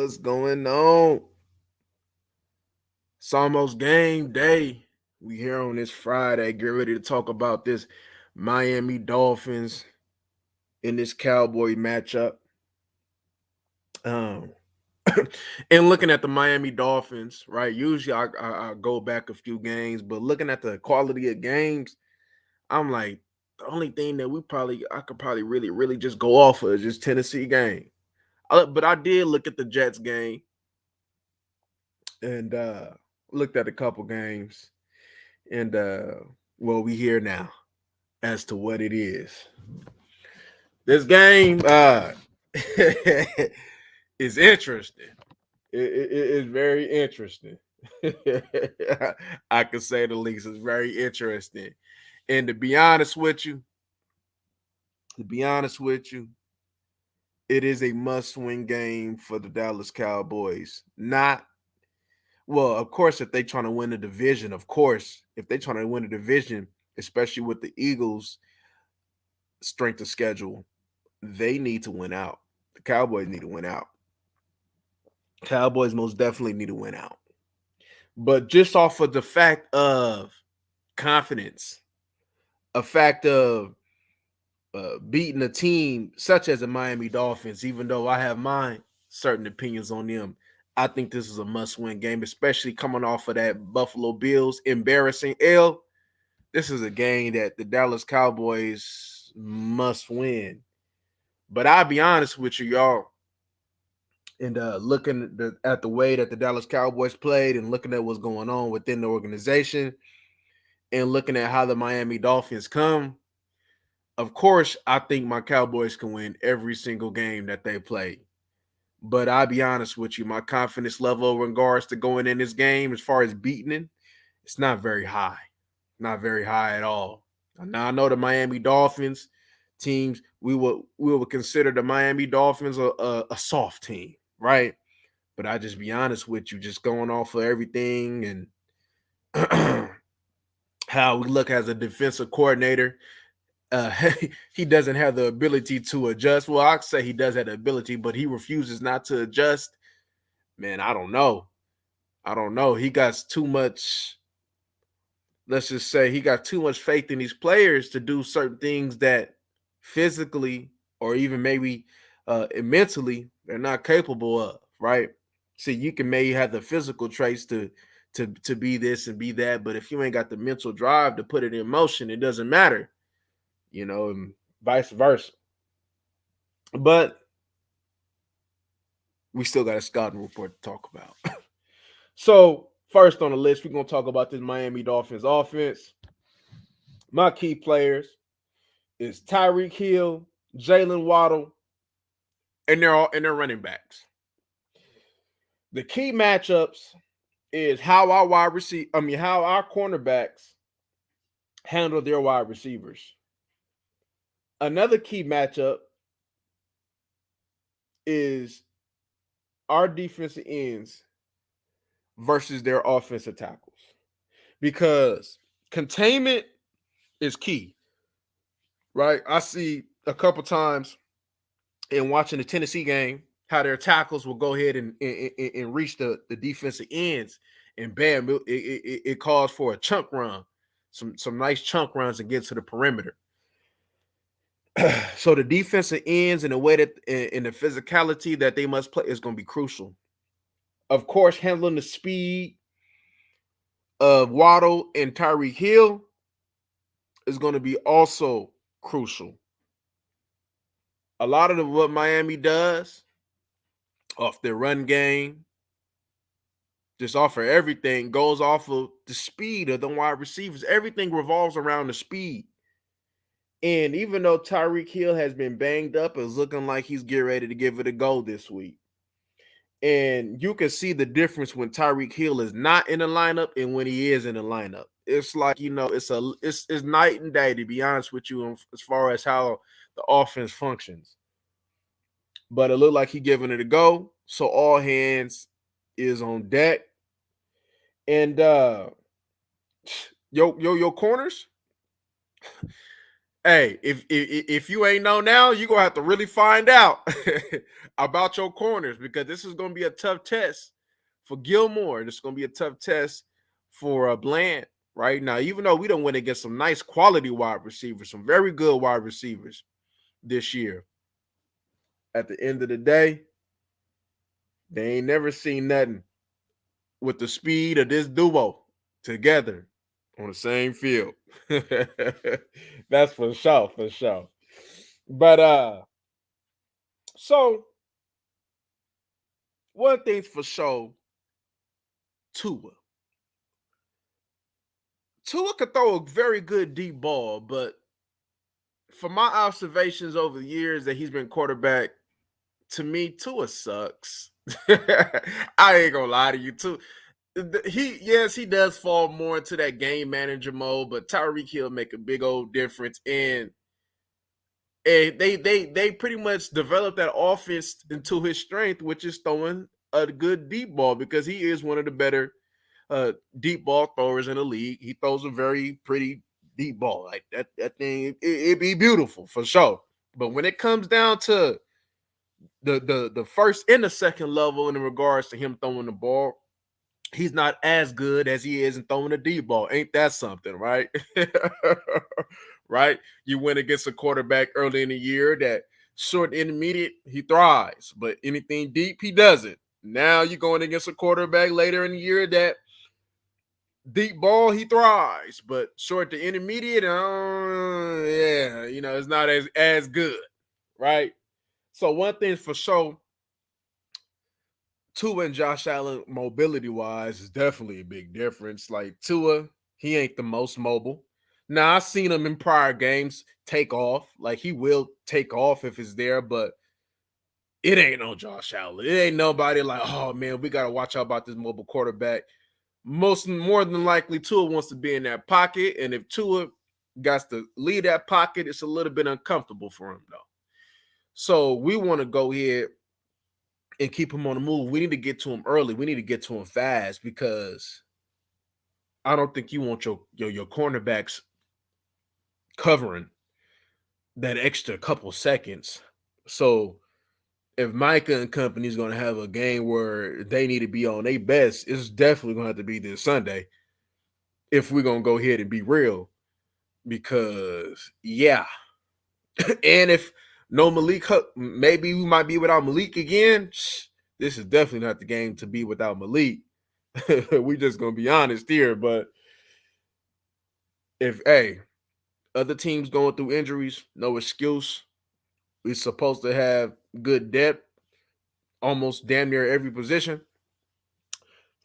What's going on? It's almost game day. We here on this Friday. Get ready to talk about this Miami Dolphins in this Cowboy matchup. Um, and looking at the Miami Dolphins, right? Usually I go back a few games, but looking at the quality of games, I'm like, the only thing that I could probably really just go off of is just Tennessee game. But I did look at the Jets game and looked at a couple games, and well, we here now as to what it is. This game is interesting. It is very interesting. I can say the least. It's very interesting. And to be honest with you, it is a must-win game for the Dallas Cowboys. Not Well, of course, if they trying to win the division, of course, if they trying to win the division, especially with the Eagles' strength of schedule, they need to win out. The Cowboys need to win out. Cowboys most definitely need to win out. But just off of the fact of confidence, a fact of beating a team such as the Miami Dolphins, even though I have my certain opinions on them, I think this is a must-win game, especially coming off of that Buffalo Bills embarrassing L. This is a game that the Dallas Cowboys must win. But I'll be honest with you, y'all, and looking at the way that the Dallas Cowboys played and looking at what's going on within the organization and looking at how the Miami Dolphins come, of course, I think my Cowboys can win every single game that they play. But I'll be honest with you, my confidence level in regards to going in this game, as far as beating it, it's not very high. Not very high at all. Now I know the Miami Dolphins teams, we would consider the Miami Dolphins a soft team, right? But I just be honest with you, just going off of everything and how we look as a defensive coordinator. Uh, he doesn't have the ability to adjust. Well, I say he does have the ability, but he refuses not to adjust. Man, I don't know. I don't know. He got too much. Let's just say he got too much faith in these players to do certain things that physically or even maybe mentally they're not capable of. Right? See, you can maybe have the physical traits to be this and be that, but if you ain't got the mental drive to put it in motion, it doesn't matter. And vice versa. But we still got a scouting report to talk about. So, first on the list, we're going to talk about this Miami Dolphins offense. My key players is Tyreek Hill, Jalen Waddle, and they're running backs. The key matchups is how how our cornerbacks handle their wide receivers. Another key matchup is our defensive ends versus their offensive tackles. Because containment is key, right? I see a couple times in watching the Tennessee game how their tackles will go ahead and reach the defensive ends, and bam, it calls for a chunk run, some nice chunk runs and get to the perimeter. So the defensive ends and the way that and the physicality that they must play is going to be crucial. Of course, handling the speed of Waddle and Tyreek Hill is going to be also crucial. A lot of what Miami does off their run game, just off of everything, goes off of the speed of the wide receivers. Everything revolves around the speed. And even though Tyreek Hill has been banged up, it's looking like he's getting ready to give it a go this week. And you can see the difference when Tyreek Hill is not in the lineup and when he is in the lineup. It's like, it's night and day, to be honest with you, as far as how the offense functions. But it looked like he giving it a go. So all hands is on deck. And your corners, Hey, if you ain't know now, you're gonna have to really find out about your corners because this is gonna be a tough test for Gilmore. This is gonna be a tough test for Bland right now. Even though we don't win against some nice quality wide receivers, some very good wide receivers this year. At the end of the day, they ain't never seen nothing with the speed of this duo together on the same field. That's for sure, for sure. But so one thing's for sure, Tua. Tua could throw a very good deep ball, but from my observations over the years that he's been quarterback, to me, Tua sucks. I ain't gonna lie to you, too. He does fall more into that game manager mode, but Tyreek Hill make a big old difference. And they pretty much developed that offense into his strength, which is throwing a good deep ball because he is one of the better deep ball throwers in the league. He throws a very pretty deep ball. Like that thing, it'd be beautiful for sure. But when it comes down to the first and the second level in regards to him throwing the ball, he's not as good as he is in throwing a deep ball. Ain't that something, right? Right? You went against a quarterback early in the year that short intermediate, he thrives, but anything deep, he doesn't. Now you're going against a quarterback later in the year that deep ball, he thrives, but short to intermediate, yeah, it's not as good, right? So one thing for sure, Tua and Josh Allen, mobility wise, is definitely a big difference. Like Tua, he ain't the most mobile. Now I've seen him in prior games take off. Like he will take off if it's there, but it ain't no Josh Allen. It ain't nobody like, oh man, we gotta watch out about this mobile quarterback. More than likely, Tua wants to be in that pocket, and if Tua got to leave that pocket, it's a little bit uncomfortable for him though. So we want to go ahead and keep him on the move. We need to get to him early. We need to get to him fast because I don't think you want your cornerbacks covering that extra couple seconds. So if Micah and company is going to have a game where they need to be on their best, it's definitely going to have to be this Sunday if we're going to go ahead and be real. Because, yeah. And if no Malik, maybe we might be without Malik again. This is definitely not the game to be without Malik. We just going to be honest here. But if, other teams going through injuries, no excuse. We're supposed to have good depth, almost damn near every position.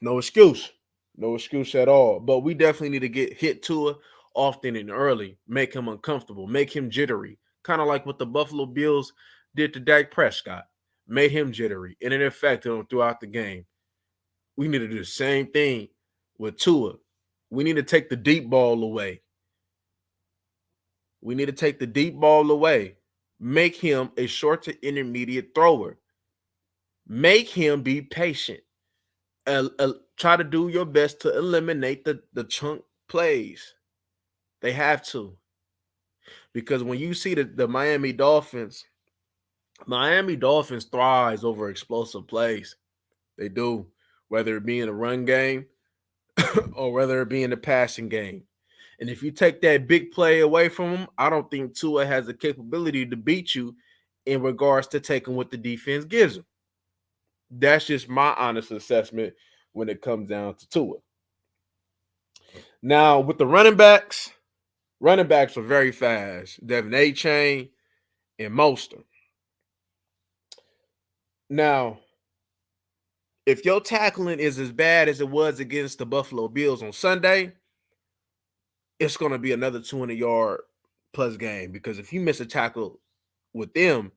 No excuse. No excuse at all. But we definitely need to get hit to it often and early, make him uncomfortable, make him jittery. Kind of like what the Buffalo Bills did to Dak Prescott. Made him jittery, and it affected him throughout the game. We need to do the same thing with Tua. We need to take the deep ball away. We need to take the deep ball away. Make him a short to intermediate thrower. Make him be patient. Try to do your best to eliminate the chunk plays. They have to. Because when you see the Miami Dolphins thrives over explosive plays. They do, whether it be in a run game or whether it be in the passing game. And if you take that big play away from them, I don't think Tua has the capability to beat you in regards to taking what the defense gives him. That's just my honest assessment when it comes down to Tua. Now, with the running backs are very fast. Devin A-Chain and Mostert. Now, if your tackling is as bad as it was against the Buffalo Bills on Sunday, it's going to be another 200-yard plus game because if you miss a tackle with them,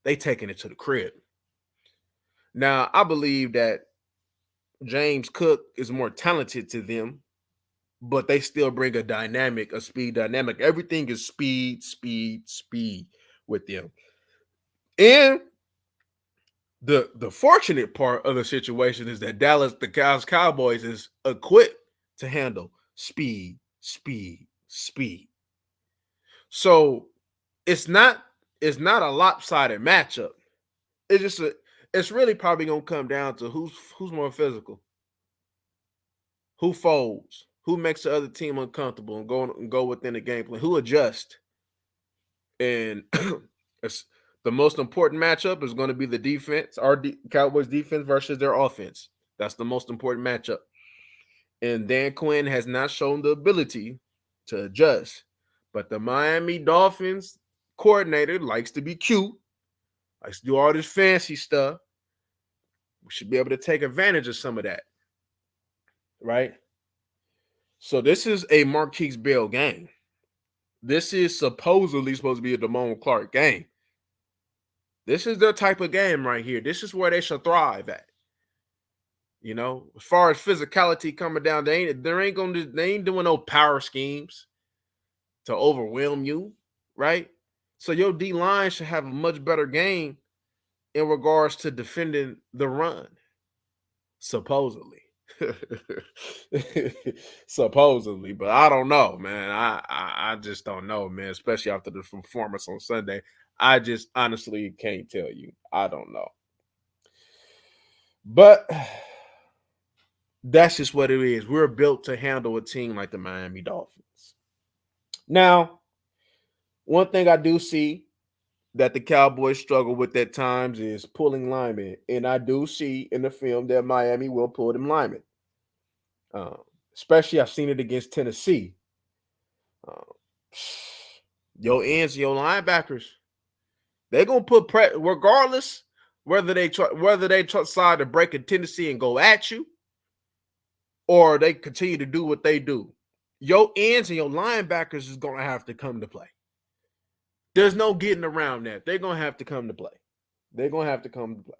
they taking it to the crib. Now, I believe that James Cook is more talented to them, but they still bring a speed dynamic. Everything is speed with them. And the fortunate part of the situation is that the Cowboys is equipped to handle speed. So it's not a lopsided matchup. It's just it's really probably gonna come down to who's more physical, who folds, who makes the other team uncomfortable and go within the game plan, who adjusts. And it's, the most important matchup is going to be the defense, Cowboys defense versus their offense. That's the most important matchup. And Dan Quinn has not shown the ability to adjust. But the Miami Dolphins coordinator likes to be cute, likes to do all this fancy stuff. We should be able to take advantage of some of that, right? So this is a Marquise Bell game. This is supposedly supposed to be a Damone Clark game. This is their type of game right here. This is where they should thrive at. You know, as far as physicality coming down, they ain't doing no power schemes to overwhelm you, right? So your D line should have a much better game in regards to defending the run, supposedly. Supposedly, but I don't know, man. I just don't know, man. Especially after the performance on Sunday, I just honestly can't tell you. I don't know, but that's just what it is. We're built to handle a team like the Miami Dolphins. Now, one thing I do see that the Cowboys struggle with at times is pulling linemen, and I do see in the film that Miami will pull them linemen. Uh, Especially I've seen it against Tennessee. Uh, your ends, your linebackers, they're gonna put regardless whether they decide to break a Tennessee and go at you, or they continue to do what they do. Your ends and your linebackers is gonna have to come to play. There's no getting around that. They're gonna have to come to play. They're gonna have to come to play.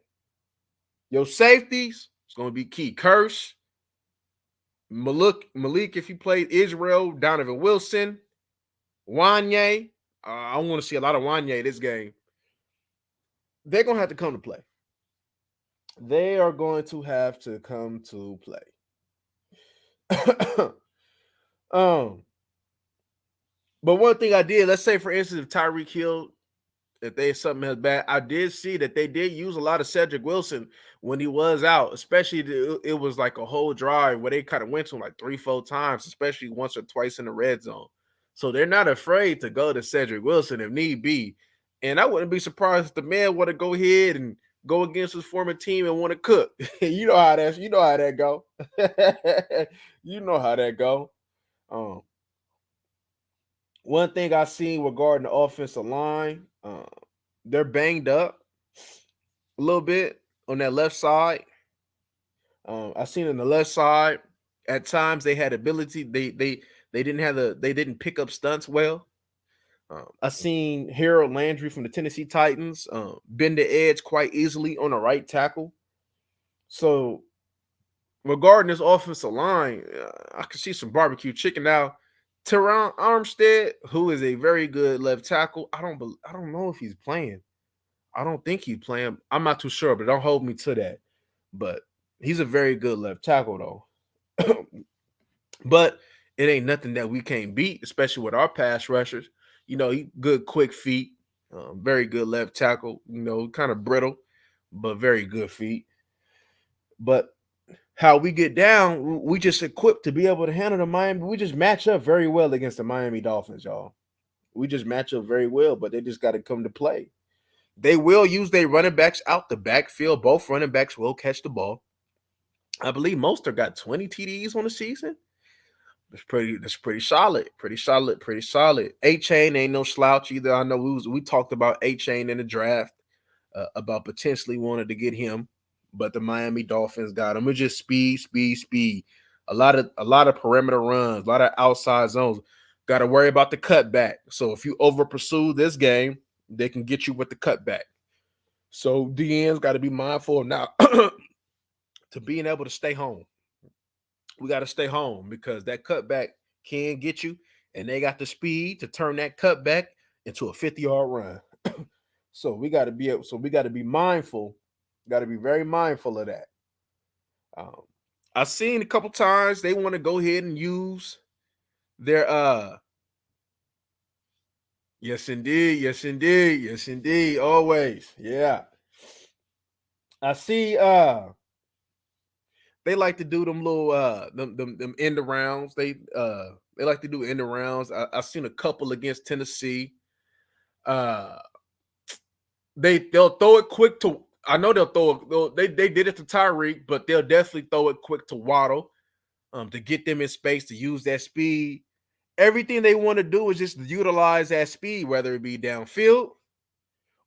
Your safeties is gonna be key. Curse, Malik, if you played Israel, Donovan Wilson, Wanye. I want to see a lot of Wanye this game. They're gonna have to come to play. They are going to have to come to play. But one thing I did, let's say for instance, if Tyreek Hill, if they something else bad, I did see that they did use a lot of Cedric Wilson when he was out, especially it was like a whole drive where they kind of went to him like 3-4 times, especially once or twice in the red zone. So they're not afraid to go to Cedric Wilson if need be. And I wouldn't be surprised if the man want to go ahead and go against his former team and want to cook. You know how that go. You know how that go. Um, One thing I seen regarding the offensive line, they're banged up a little bit on that left side. I seen on the left side at times they had ability. They didn't pick up stunts well. I seen Harold Landry from the Tennessee Titans bend the edge quite easily on the right tackle. So regarding this offensive line, I could see some barbecue chicken now. Teron Armstead, who is a very good left tackle, I don't know if he's playing. I don't think he's playing. I'm not too sure, but don't hold me to that. But he's a very good left tackle, though. But it ain't nothing that we can't beat, especially with our pass rushers. You know, he good, quick feet, very good left tackle. You know, kind of brittle, but very good feet. But how we get down, we just equipped to be able to handle the Miami. We just match up very well against the Miami Dolphins, y'all. We just match up very well, but they just got to come to play. They will use their running backs out the backfield. Both running backs will catch the ball. I believe Mostert got 20 TDs on the season. That's pretty solid. Pretty solid. Pretty solid. A-Chain ain't no slouch either. I know we talked about A-Chain in the draft about potentially wanting to get him, but the Miami Dolphins got him. It's just speed, speed, speed. A lot of perimeter runs, a lot of outside zones. Got to worry about the cutback. So if you over pursue this game, they can get you with the cutback. So DN's got to be mindful now to being able to stay home. We got to stay home because that cutback can get you, and they got the speed to turn that cutback into a 50-yard run. So we got to be mindful. Got to be very mindful of that. I've seen a couple times they want to go ahead and use their Yes, indeed. Yes, indeed. Yes, indeed. Always. Yeah. I see they like to do them little them end rounds. They like to do end rounds. I seen a couple against Tennessee. Uh they'll throw it quick to I know they did it to Tyreek, but they'll definitely throw it quick to Waddle to get them in space to use that speed. Everything they want to do is just utilize that speed, whether it be downfield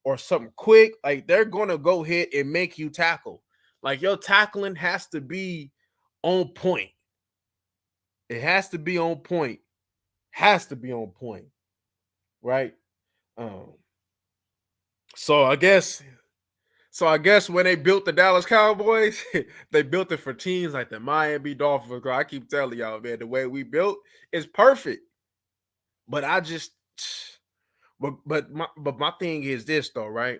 or something quick. Like they're gonna go ahead and make you tackle. Like your tackling has to be on point. It has to be on point. Has to be on point, right? Um, so I guess I guess when they built the Dallas Cowboys, they built it for teams like the Miami Dolphins. Girl, I keep telling y'all, man, the way we built is perfect. But I just, but my thing is this though, right?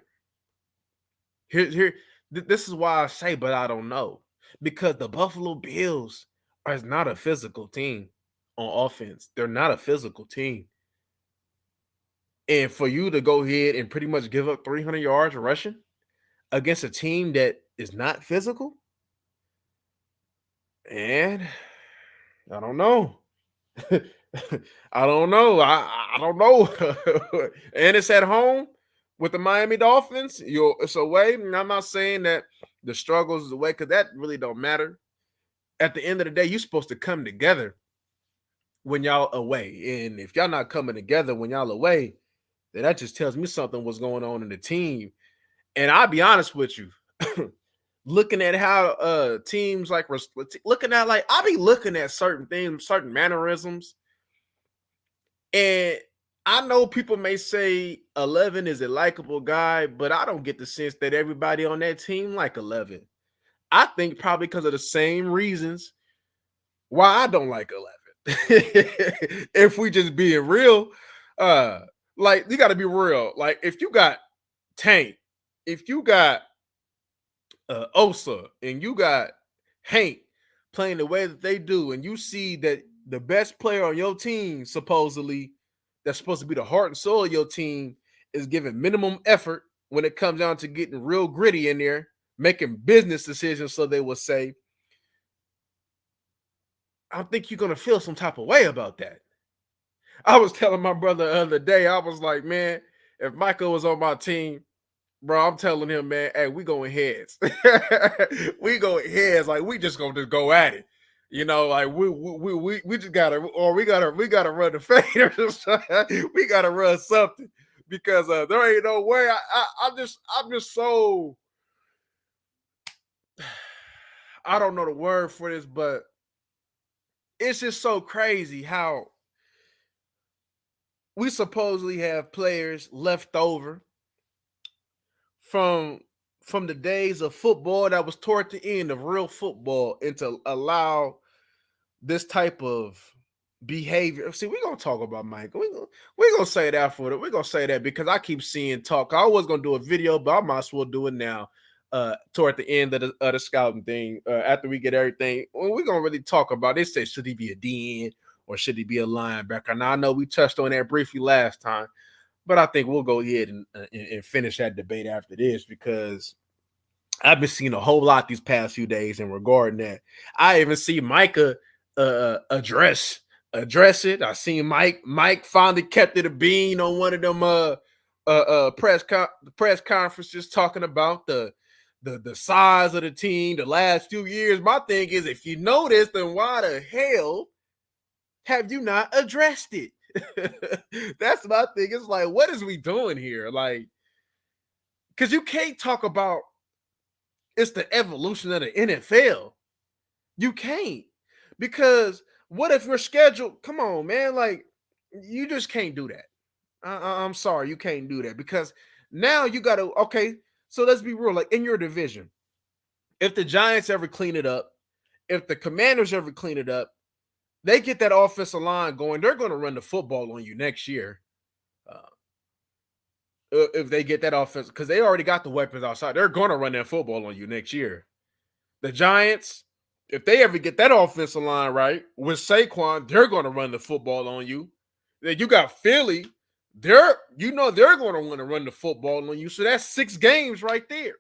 This is why I say, but I don't know, because the Buffalo Bills are not a physical team on offense. They're not a physical team, and for you to go ahead and pretty much give up 300 yards rushing against a team that is not physical, and I don't know. I don't know. I don't know. And it's at home with the Miami Dolphins. It's away. And I'm not saying that the struggles is away because that really don't matter. At the end of the day, you're supposed to come together when y'all away. And if y'all not coming together when y'all away, then that just tells me something was going on in the team. And I'll be honest with you. Looking at how teams like looking at like I'll be looking at certain things, certain mannerisms. And I know people may say 11 is a likable guy, but I don't get the sense that everybody on that team like 11. I think probably because of the same reasons why I don't like 11. If we just being real, like you got to be real. Like if you got Tank, if you got Osa, and you got Hank playing the way that they do, and you see that the best player on your team, supposedly, that's supposed to be the heart and soul of your team, is giving minimum effort when it comes down to getting real gritty in there, making business decisions, so they will say, I think you're gonna feel some type of way about that. I was telling my brother the other day, I was like, man, if Michael was on my team, bro, I'm telling him, man, hey, we going heads. We going heads. Like we just gonna just go at it. You know, like we just gotta, or we gotta run the faders. We gotta run something because there ain't no way. I'm just so I don't know the word for this, but it's just so crazy how we supposedly have players left over from the days of football that was toward the end of real football, and to allow this type of behavior. See, we're gonna talk about Michael. We're gonna say that for it. We're gonna say that because I keep seeing talk. I was gonna do a video, but I might as well do it now. Toward the end of the scouting thing, after we get everything, we're gonna really talk about. They say, should he be a DN or should he be a linebacker? Now I know we touched on that briefly last time, but I think we'll go ahead and finish that debate after this because I've been seeing a whole lot these past few days in regarding that. I even see Micah address it. I seen Mike finally kept it a bean on one of them press conferences talking about the size of the team the last few years. My thing is, if you know this, then why the hell have you not addressed it? That's my thing. It's like, what is we doing here? Like, because you can't talk about it's the evolution of the NFL. You can't. Because what if your schedule, come on, man, like you just can't do that. I'm sorry, you can't do that because now you got to, okay, so let's be real. Like in your division, if the Giants ever clean it up, if the Commanders ever clean it up, they get that offensive line going, they're going to run the football on you next year. If they get that offense, because they already got the weapons outside, they're going to run that football on you next year. The Giants, if they ever get that offensive line right with Saquon, they're going to run the football on you. Then you got Philly. they're going to want to run the football on you. So that's 6 games right there,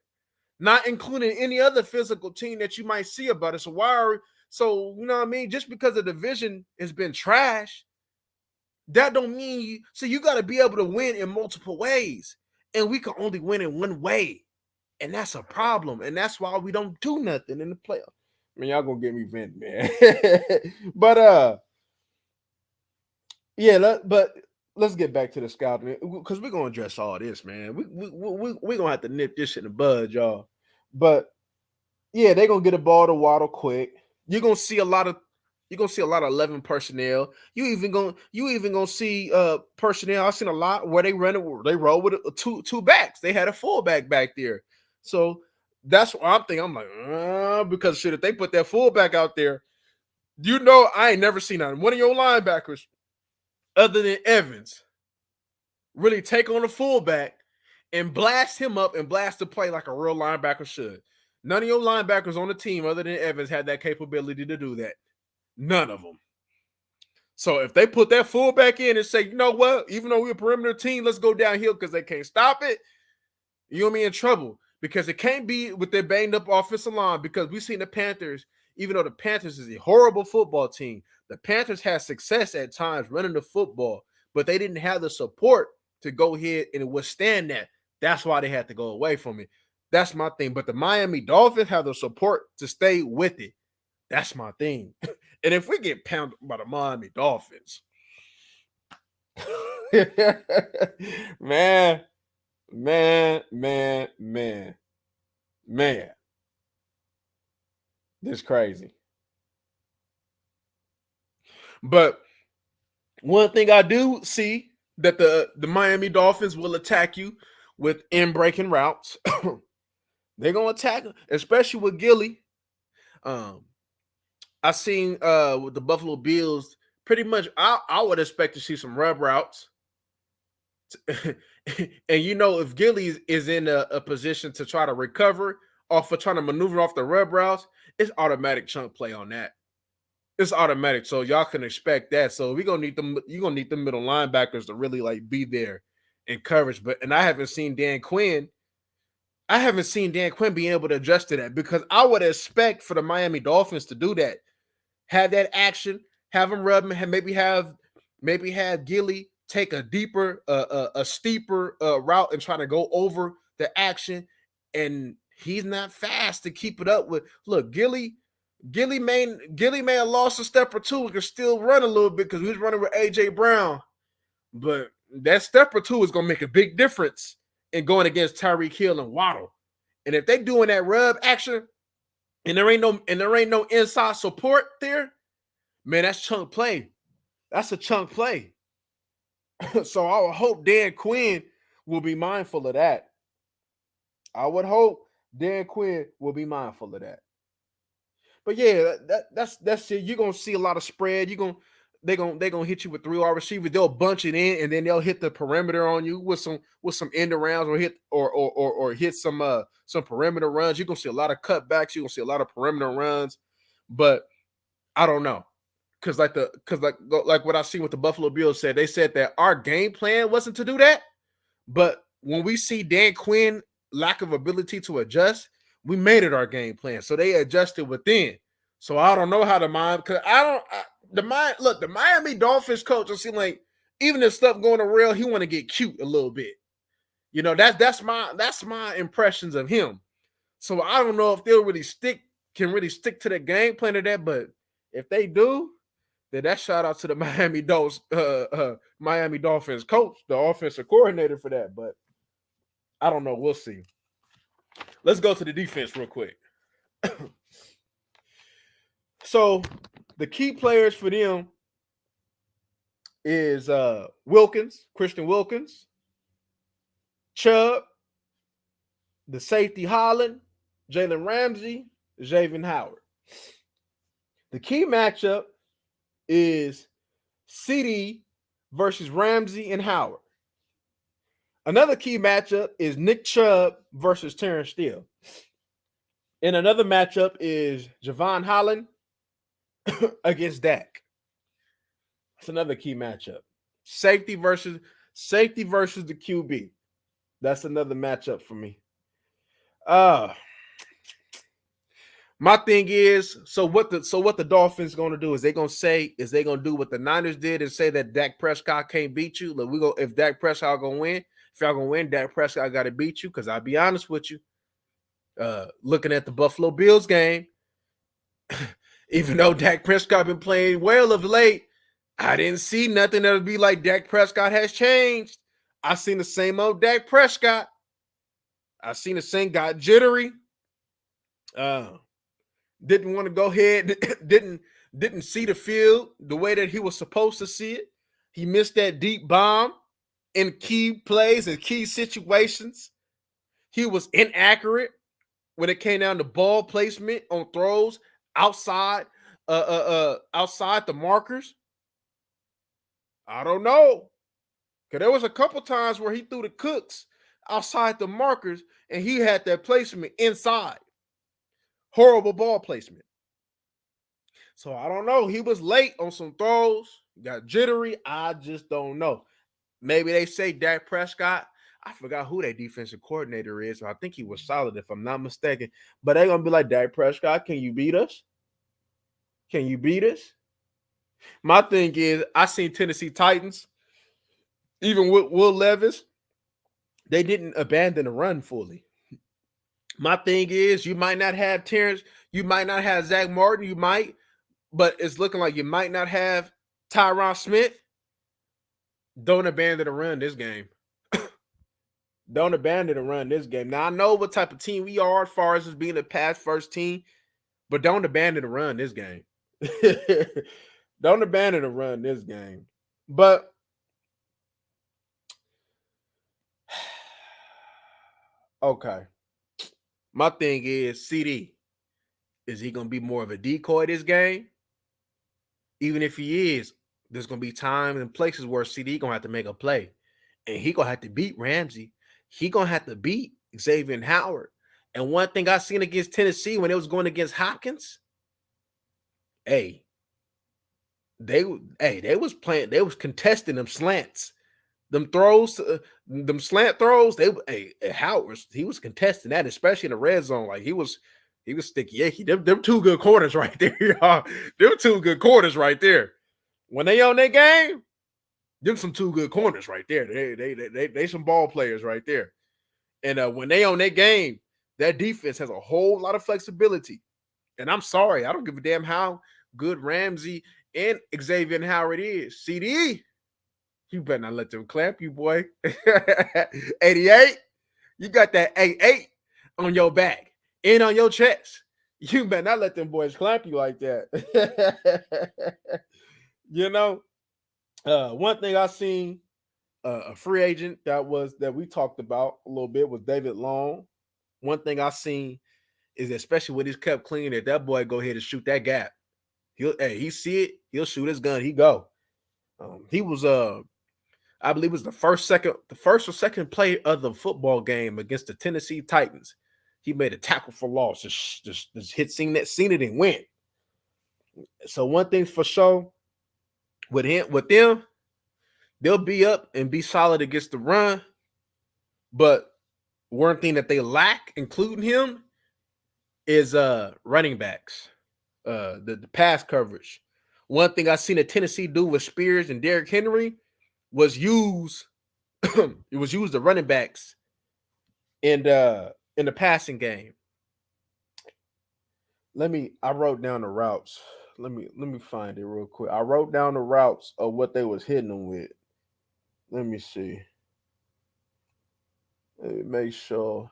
not including any other physical team that you might see about it. So you know what I mean? Just because the division has been trash, that don't mean you got to be able to win in multiple ways, and we can only win in one way, and that's a problem, and that's why we don't do nothing in the playoffs. I mean, y'all gonna get me venting, man. But yeah, but let's get back to the scouting because we're gonna address all this, man. We gonna have to nip this shit in the bud, y'all. But yeah, they're gonna get a ball to Waddle quick. You're gonna see a lot of 11 personnel. You even gonna see personnel. I've seen a lot where they roll with two backs. They had a fullback back there. So that's what I'm thinking. I'm like, because shit, if they put that fullback out there, I ain't never seen one of your linebackers other than Evans really take on the fullback and blast him up and blast the play like a real linebacker should. None of your linebackers on the team other than Evans had that capability to do that. None of them. So if they put that fullback in and say, you know what, even though we're a perimeter team, let's go downhill because they can't stop it, you'll be in trouble. Because it can't be with their banged up offensive line, because we've seen the Panthers, even though the Panthers is a horrible football team, the Panthers had success at times running the football, but they didn't have the support to go ahead and withstand that. That's why they had to go away from it. That's my thing. But the Miami Dolphins have the support to stay with it. That's my thing. And if we get pounded by the Miami Dolphins, man, this crazy. But one thing I do see that the Miami Dolphins will attack you with in-breaking routes. They're gonna attack, especially with Gilly. I seen with the Buffalo Bills, pretty much I would expect to see some rub routes. And if Gilly is in a position to try to recover off of trying to maneuver off the rub routes, it's automatic chunk play on that. It's automatic, so y'all can expect that. So you're gonna need the middle linebackers to really be there in coverage. And I haven't seen Dan Quinn being able to adjust to that, because I would expect for the Miami Dolphins to do that. Have that action, have him rub him, maybe have Gilly take a deeper, a steeper route and try to go over the action, and he's not fast to keep it up with. Look, Gilly may have lost a step or two. He can still run a little bit because he was running with AJ Brown, but that step or two is gonna make a big difference in going against Tyreek Hill and Waddle. And if they doing that rub action, and there ain't no inside support there, man, that's chunk play. That's a chunk play. So I would hope Dan Quinn will be mindful of that. I would hope Dan Quinn will be mindful of that. But yeah, that's it. You're gonna see a lot of spread. They're gonna hit you with 3 wide receivers. They'll bunch it in, and then they'll hit the perimeter on you with some end arounds, or hit some perimeter runs. You're gonna see a lot of cutbacks. You're gonna see a lot of perimeter runs. But I don't know. Because like what I seen with the Buffalo Bills said, they said that our game plan wasn't to do that. But when we see Dan Quinn lack of ability to adjust, we made it our game plan. So they adjusted within. So I don't know how the Miami Dolphins coach, it seems like even if stuff going to rail, he want to get cute a little bit. That's my impressions of him. So I don't know if they'll can really stick to the game plan of that. But if they do, then that shout out to the Miami Dolphins coach, the offensive coordinator for that. But I don't know. We'll see. Let's go to the defense real quick. So the key players for them is Christian Wilkins, Chubb, the safety Holland, Jalen Ramsey, Javen Howard. The key matchup is CD versus Ramsey and Howard. Another key matchup is Nick Chubb versus Terrence Steele. And another matchup is Javon Holland against Dak. That's another key matchup. Safety versus Safety versus the QB. That's another matchup for me. Uh my thing is, so what the Dolphins gonna do is they gonna do what the Niners did and say that Dak Prescott can't beat you. Like, if Dak Prescott gonna win, if y'all gonna win, Dak Prescott gotta beat you. Because I'll be honest with you, looking at the Buffalo Bills game, even though Dak Prescott been playing well of late, I didn't see nothing that would be like Dak Prescott has changed. I seen the same old Dak Prescott. I seen the same, got jittery. Didn't want to go ahead, didn't see the field the way that he was supposed to see it. He missed that deep bomb in key plays and key situations. He was inaccurate when it came down to ball placement on throws outside outside the markers. I don't know. Because there was a couple times where he threw the cooks outside the markers and he had that placement inside. Horrible ball placement. So I don't know. He was late on some throws, got jittery. I just don't know. Maybe they say Dak Prescott. I forgot who that defensive coordinator is. I think he was solid, if I'm not mistaken. But they're going to be like, Dak Prescott, can you beat us? Can you beat us? My thing is, I seen Tennessee Titans, even with Will Levis, they didn't abandon the run fully. My thing is, you might not have Terrence, you might not have Zach Martin, you might, but it's looking like you might not have Tyron Smith. Don't abandon the run this game. Don't abandon the run this game. Now, I know what type of team we are as far as being a pass first team, but don't abandon the run this game. Don't abandon the run this game. But okay. My thing is, CD, is he going to be more of a decoy this game? Even if he is, there's going to be times and places where CD going to have to make a play. And he going to have to beat Ramsey. He going to have to beat Xavier Howard. And one thing I seen against Tennessee when it was going against Hopkins, they was playing, they was contesting them slants. Them throws, them slant throws, Howard, he was contesting that, especially in the red zone. Like he was sticky. Yeah, them two good corners right there, y'all. Them two good corners right there. When they on their game, them some two good corners right there. They some ball players right there. And when they on their game, that defense has a whole lot of flexibility. And I'm sorry, I don't give a damn how good Ramsey and Xavier Howard is. CD, you better not let them clamp you, boy. 88, you got that 88 on your back and on your chest. You better not let them boys clamp you like that. You know, one thing I seen, a free agent that we talked about a little bit was David Long. One thing I seen is, especially when he's kept clean, that boy go ahead and shoot that gap. He see it, he'll shoot his gun, he go. He was I believe it was the first or second play of the football game against the Tennessee Titans. He made a tackle for loss, just hit, seen it and went. So one thing for sure, with them, they'll be up and be solid against the run. But one thing that they lack, including him, is running backs, the pass coverage. One thing I seen a Tennessee do with Spears and Derrick Henry was use the running backs in the passing game. I wrote down the routes. Let me find it real quick. I wrote down the routes of what they was hitting them with. Let me see. Let me make sure.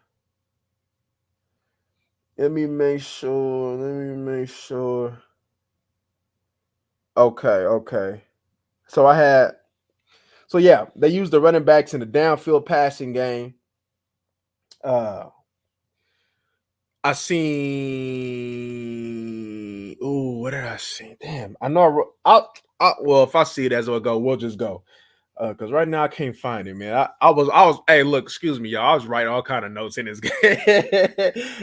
Okay. So yeah, they used the running backs in the downfield passing game. I seen. Ooh, what did I see? Damn, I know. Well, if I see it as I go, we'll just go. Because right now I can't find it, man. I was. Hey, look, excuse me, y'all. I was writing all kind of notes in this game.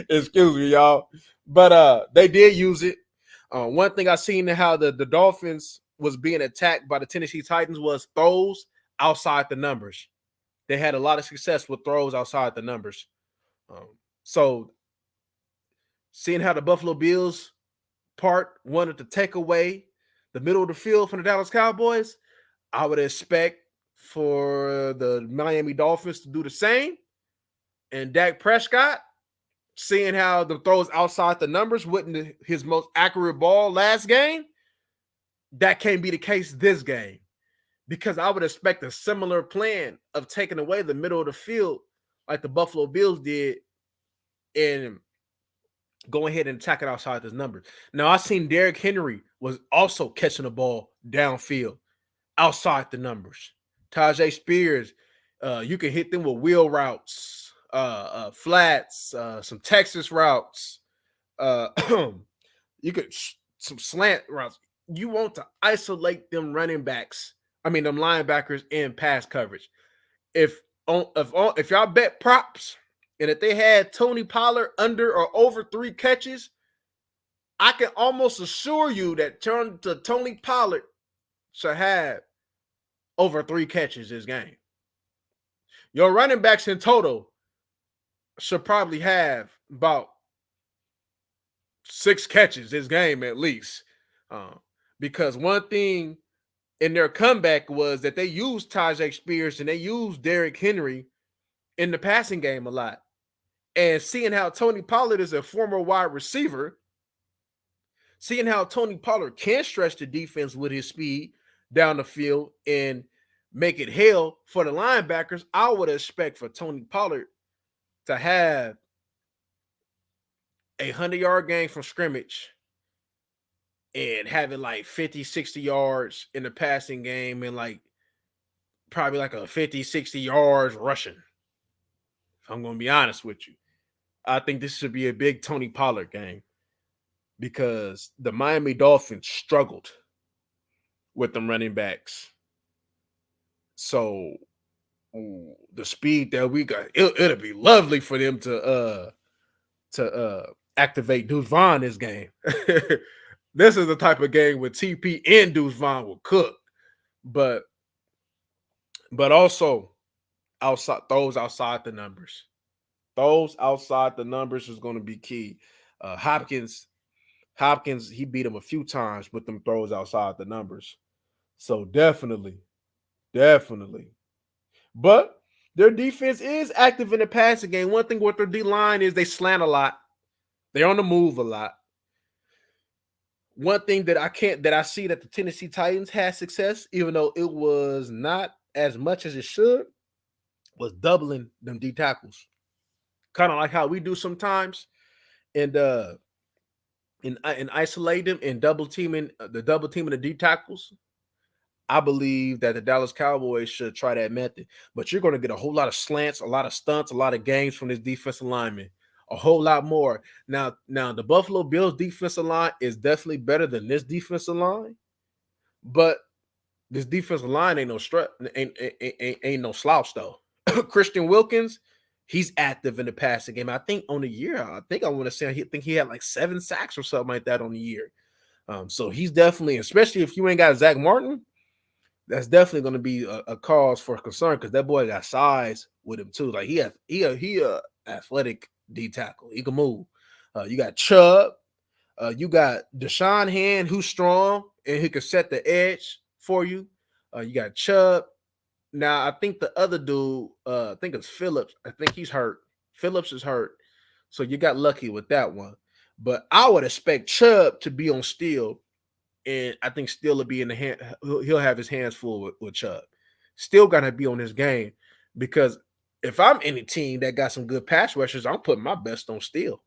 Excuse me, y'all. But they did use it. One thing I seen how the Dolphins was being attacked by the Tennessee Titans was throws outside the numbers. They had a lot of success with throws outside the numbers. So seeing how the Buffalo Bills wanted to take away the middle of the field from the Dallas Cowboys, I would expect for the Miami Dolphins to do the same. And Dak Prescott, seeing how the throws outside the numbers wasn't his most accurate ball last game, that can't be the case this game. Because I would expect a similar plan of taking away the middle of the field like the Buffalo Bills did and go ahead and attack it outside this number. Now, I seen Derrick Henry was also catching the ball downfield outside the numbers. Tajay Spears, you can hit them with wheel routes, flats, some Texas routes. You could some slant routes. You want to isolate them running backs. I mean, them linebackers in pass coverage. If y'all bet props, and if they had Tony Pollard under or over 3 catches, I can almost assure you that Tony Pollard should have over 3 catches this game. Your running backs in total should probably have about 6 catches this game at least. Because one thing in their comeback was that they used Tajay Spears and they used Derrick Henry in the passing game a lot. And seeing how Tony Pollard is a former wide receiver, seeing how Tony Pollard can stretch the defense with his speed down the field and make it hell for the linebackers, I would expect for Tony Pollard to have a 100-yard game from scrimmage and having like 50, 60 yards in the passing game and like probably like a 50, 60 yards rushing. If I'm going to be honest with you, I think this should be a big Tony Pollard game because the Miami Dolphins struggled with them running backs. So the speed that we got, it'll be lovely for them to activate Deuce Vaughn this game. This is the type of game where TP and Deuce Vaughn will cook, but also outside the numbers. Those outside the numbers is going to be key. Hopkins, he beat him a few times with them throws outside the numbers. So definitely. But their defense is active in the passing game. One thing with their D-line is they slant a lot. They're on the move a lot. One thing that I see that the Tennessee Titans had success, even though it was not as much as it should, was doubling them D tackles. Kind of like how we do sometimes, and isolate them and double teaming the D tackles. I believe that the Dallas Cowboys should try that method. But you're going to get a whole lot of slants, a lot of stunts, a lot of games from this defensive lineman. A whole lot more. Now the Buffalo Bills defensive line is definitely better than this defensive line, but this defensive line ain't no slouch though. Christian Wilkins, he's active in the passing game. I think on the year, I want to say he had like 7 sacks or something like that on the year. So he's definitely, especially if you ain't got Zach Martin, that's definitely going to be a cause for concern because that boy got size with him too. Like he athletic D tackle. He can move. You got Chubb. You got Deshaun Hand, who's strong and he can set the edge for you. You got Chubb. Now, I think the other dude, I think it's Phillips. I think he's hurt. Phillips is hurt. So you got lucky with that one. But I would expect Chubb to be on Steele. And I think Steele will be in the hand. He'll have his hands full with Chubb. Still got to be on this game because if I'm any team that got some good pass rushers, I'm putting my best on Steele.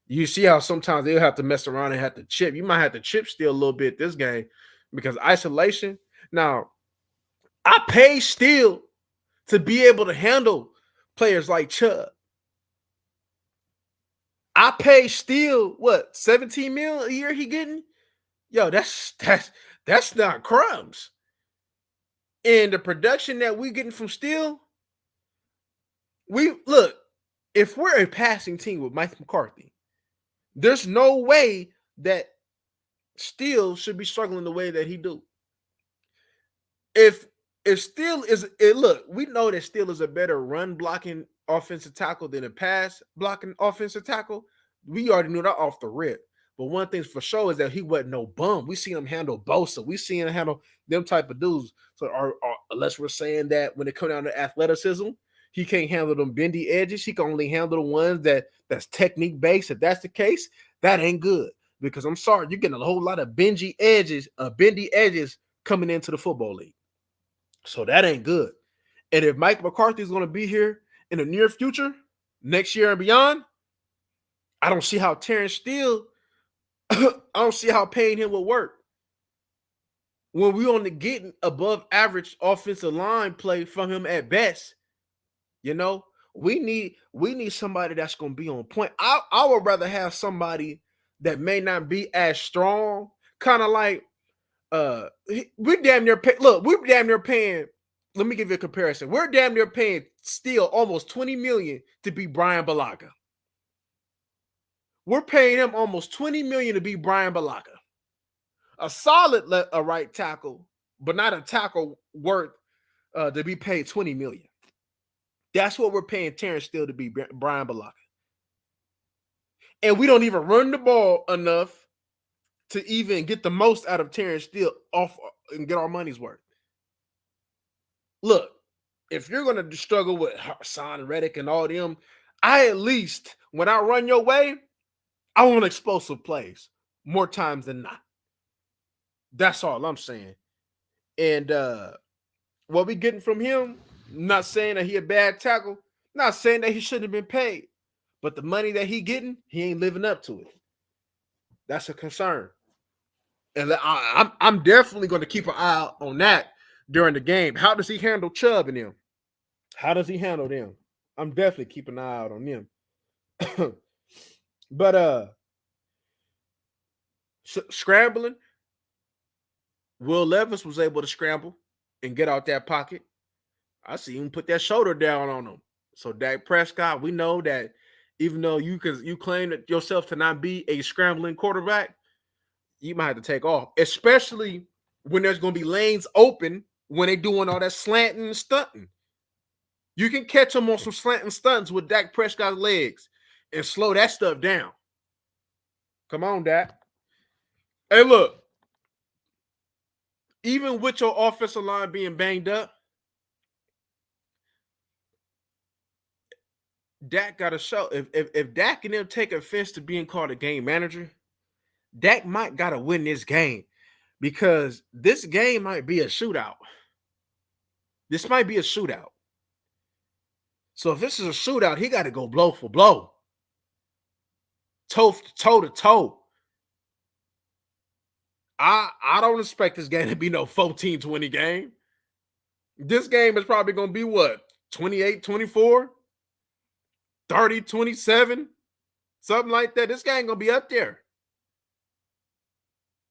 You see how sometimes they'll have to mess around and have to chip. You might have to chip Steele a little bit this game because isolation. Now, I pay Steele to be able to handle players like Chubb. I pay Steele what 17 mil a year he getting? Yo, that's not crumbs. And the production that we getting from Steele, if we're a passing team with Mike McCarthy, there's no way that Steele should be struggling the way that he do. If it still is. It look, we know that still is a better run blocking offensive tackle than a pass blocking offensive tackle. We already knew that off the rip. But one thing for sure is that he wasn't no bum. We seen him handle Bosa. We seen him handle them type of dudes. So, unless we're saying that when it comes down to athleticism, he can't handle them bendy edges. He can only handle the ones that's technique based. If that's the case, that ain't good. Because I'm sorry, you're getting a whole lot of bendy edges coming into the football league. So that ain't good. And if Mike McCarthy is going to be here in the near future, next year and beyond, I don't see how Terrence Steele, I don't see how paying him will work. When we only getting above average offensive line play from him at best, you know, we need somebody that's going to be on point. I would rather have somebody that may not be as strong, kind of like we're damn near we're damn near paying. Let me give you a comparison. We're damn near paying still almost $20 million to be Brian Bulaga. We're paying him almost $20 million to be Brian Bulaga. A solid a right tackle, but not a tackle worth to be paid $20 million. That's what we're paying Terrence Steele to be Brian Bulaga. And we don't even run the ball enough to even get the most out of Terrence Steele off and get our money's worth. Look, if you're going to struggle with Hassan Reddick and all them, I at least, when I run your way, I want explosive plays more times than not. That's all I'm saying. And what we getting from him, not saying that he a bad tackle, not saying that he shouldn't have been paid, but the money that he getting, he ain't living up to it. That's a concern. And I'm definitely going to keep an eye out on that during the game. How does he handle Chubb and them? How does he handle them? I'm definitely keeping an eye out on them. But scrambling, Will Levis was able to scramble and get out that pocket. I see him put that shoulder down on him. So Dak Prescott, we know that even though you claim that yourself to not be a scrambling quarterback, you might have to take off, especially when there's going to be lanes open when they're doing all that slanting and stunting. You can catch them on some slanting stunts with Dak Prescott's legs and slow that stuff down. Come on, Dak. Hey, look, even with your offensive line being banged up, Dak got to show. If Dak and them take offense to being called a game manager, Dak might got to win this game because this game might be a shootout. This might be a shootout. So if this is a shootout, he got to go blow for blow. Toe to toe. I don't expect this game to be no 14-20 game. This game is probably going to be what? 28-24? 30-27? Something like that. This game going to be up there.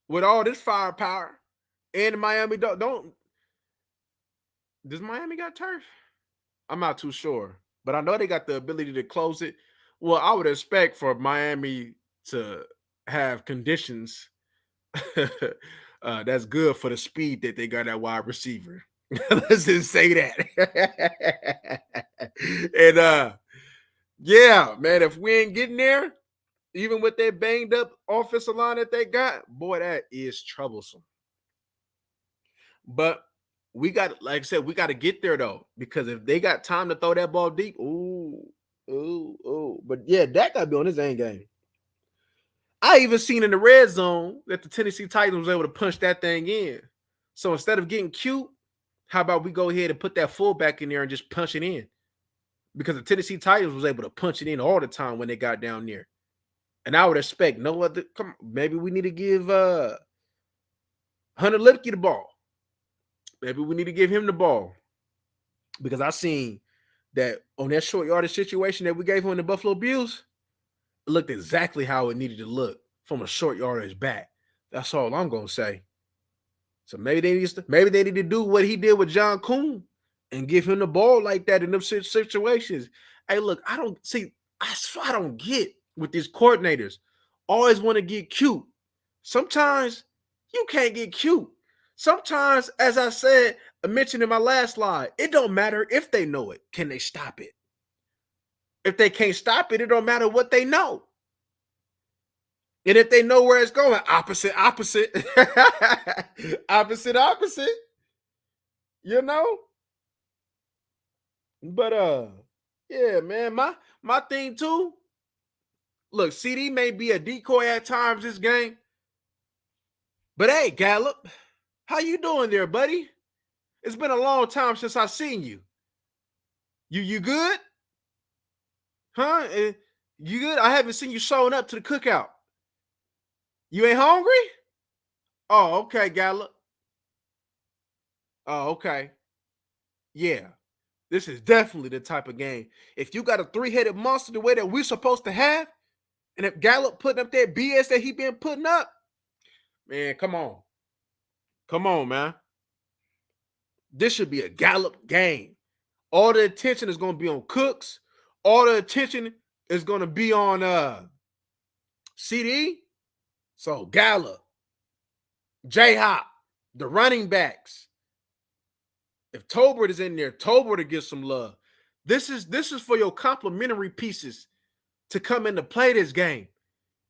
With all this firepower. And Miami don't. Does Miami got turf? I'm not too sure. But I know they got the ability to close it. Well, I would expect for Miami to have conditions that's good for the speed that they got at wide receiver. Let's just say that. And yeah, man, if we ain't getting there, even with that banged up offensive line that they got, boy, that is troublesome. But we got, like I said, we got to get there though, because if they got time to throw that ball deep, ooh. But yeah, that got to be on his end game. I even seen in the red zone that the Tennessee Titans was able to punch that thing in. So instead of getting cute, how about we go ahead and put that fullback in there and just punch it in? Because the Tennessee Titans was able to punch it in all the time when they got down there. And I would expect no other. Maybe we need to give Hunter Lipke the ball. Maybe we need to give him the ball. Because I seen that on that short yardage situation that we gave him in the Buffalo Bills, it looked exactly how it needed to look from a short yardage back. That's all I'm gonna say. So maybe they need to do what he did with John Kuhn and give him the ball like that in them situations. Hey, look, I don't get with these coordinators. Always want to get cute. Sometimes you can't get cute. Sometimes, as I said, I mentioned in my last slide, it don't matter if they know it. Can they stop it? If they can't stop it, it don't matter what they know. And if they know where it's going, opposite. opposite, you know? But yeah, man, my thing too. Look, CD may be a decoy at times this game. But hey, Gallup, how you doing there, buddy? It's been a long time since I've seen you. You good? Huh? You good? I haven't seen you showing up to the cookout. You ain't hungry? Oh, okay, Gallup. Oh, okay. Yeah. This is definitely the type of game. If you got a three-headed monster the way that we're supposed to have, and if Gallup putting up that BS that he been putting up, man, come on. Come on, man. This should be a Gallup game. All the attention is going to be on Cooks. All the attention is going to be on CD. So Gallup, J-Hop, the running backs. If Tolbert is in there, Tolbert to get some love. This is for your complimentary pieces to come into play this game.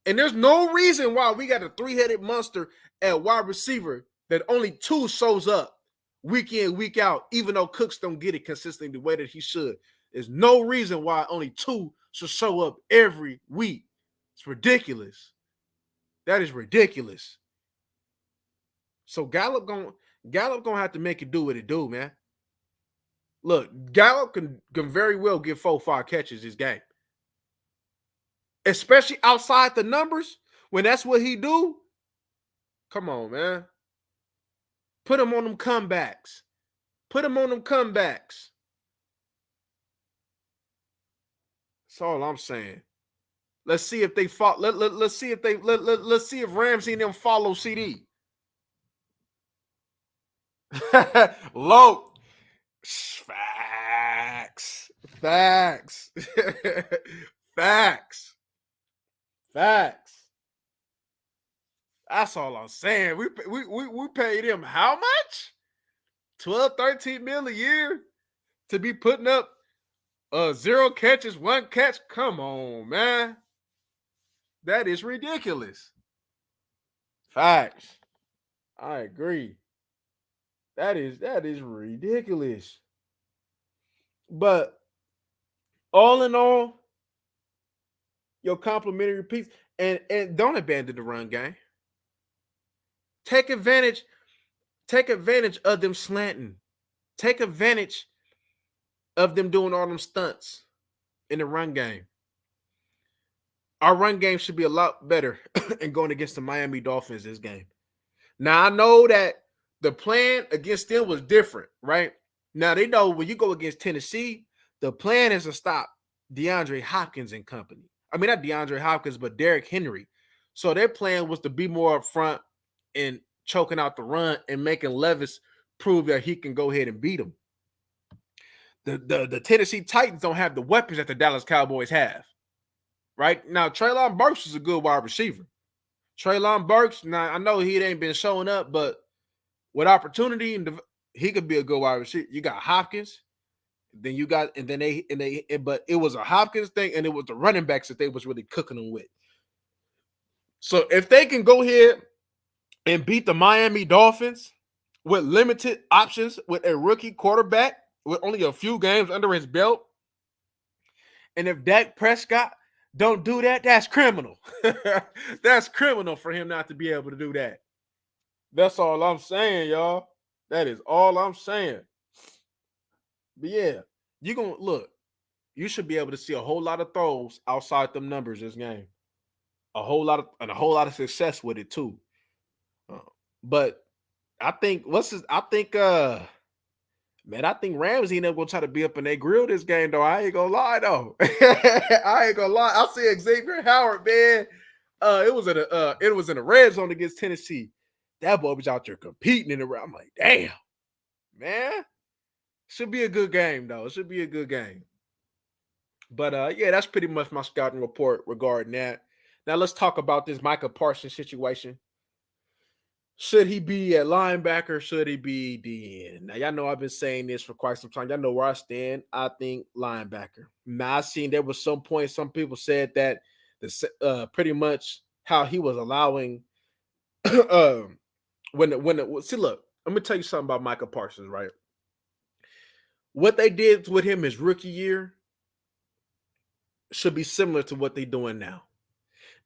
And there's no reason why we got a three-headed monster at wide receiver that only two shows up week in, week out, even though Cooks don't get it consistently the way that he should. There's no reason why only two should show up every week. It's ridiculous. That is ridiculous. So Gallup gonna have to make it do what it do, man. Look, Gallup can very well get 4-5 catches this game. Especially outside the numbers, when that's what he do. Come on, man. Put him on them comebacks. Put him on them comebacks. That's all I'm saying. Let's see if they follow. Let's see if let's see if Ramsey and them follow CD. Low. Facts. Facts. Facts. Facts. That's all I'm saying. We paid him how much? 12, 13 mil a year to be putting up 0 catches, 1 catch. Come on, man. That is ridiculous. Facts. I agree. That is ridiculous. But all in all, your complimentary piece, and don't abandon the run game. Take advantage of them slanting. Take advantage of them doing all them stunts in the run game. Our run game should be a lot better in going against the Miami Dolphins this game. Now, I know that the plan against them was different, right? Now, they know when you go against Tennessee, the plan is to stop DeAndre Hopkins and company. I mean, not DeAndre Hopkins, but Derrick Henry. So their plan was to be more up front and choking out the run and making Levis prove that he can go ahead and beat them. The Tennessee Titans don't have the weapons that the Dallas Cowboys have. Right? Now, Treylon Burks is a good wide receiver. Treylon Burks, now I know he ain't been showing up, but with opportunity, he could be a good wide receiver. You got Hopkins, then you got, and then but it was a Hopkins thing, and it was the running backs that they was really cooking them with. So if they can go ahead and beat the Miami Dolphins with limited options, with a rookie quarterback, with only a few games under his belt, and if Dak Prescott don't do that, that's criminal. That's criminal for him not to be able to do that. That's all I'm saying, y'all. That is all I'm saying. But yeah, you're going to look. You should be able to see a whole lot of throws outside them numbers this game. A whole lot of success with it too. But I think I think Ramsey ain't gonna try to be up in their grill this game, though. I ain't gonna lie, though. I ain't gonna lie. I see Xavier Howard, man. It was in the red zone against Tennessee. That boy was out there competing in the round. I'm like, damn, man. Should be a good game, though. It should be a good game. But yeah, that's pretty much my scouting report regarding that. Now let's talk about this Micah Parsons situation. Should he be at linebacker? Should he be DN? Now, y'all know I've been saying this for quite some time. Y'all know where I stand. I think linebacker. Now, I seen there was some point some people said that pretty much how he was allowing see, look, let me tell you something about Michael Parsons, right? What they did with him his rookie year should be similar to what they're doing now.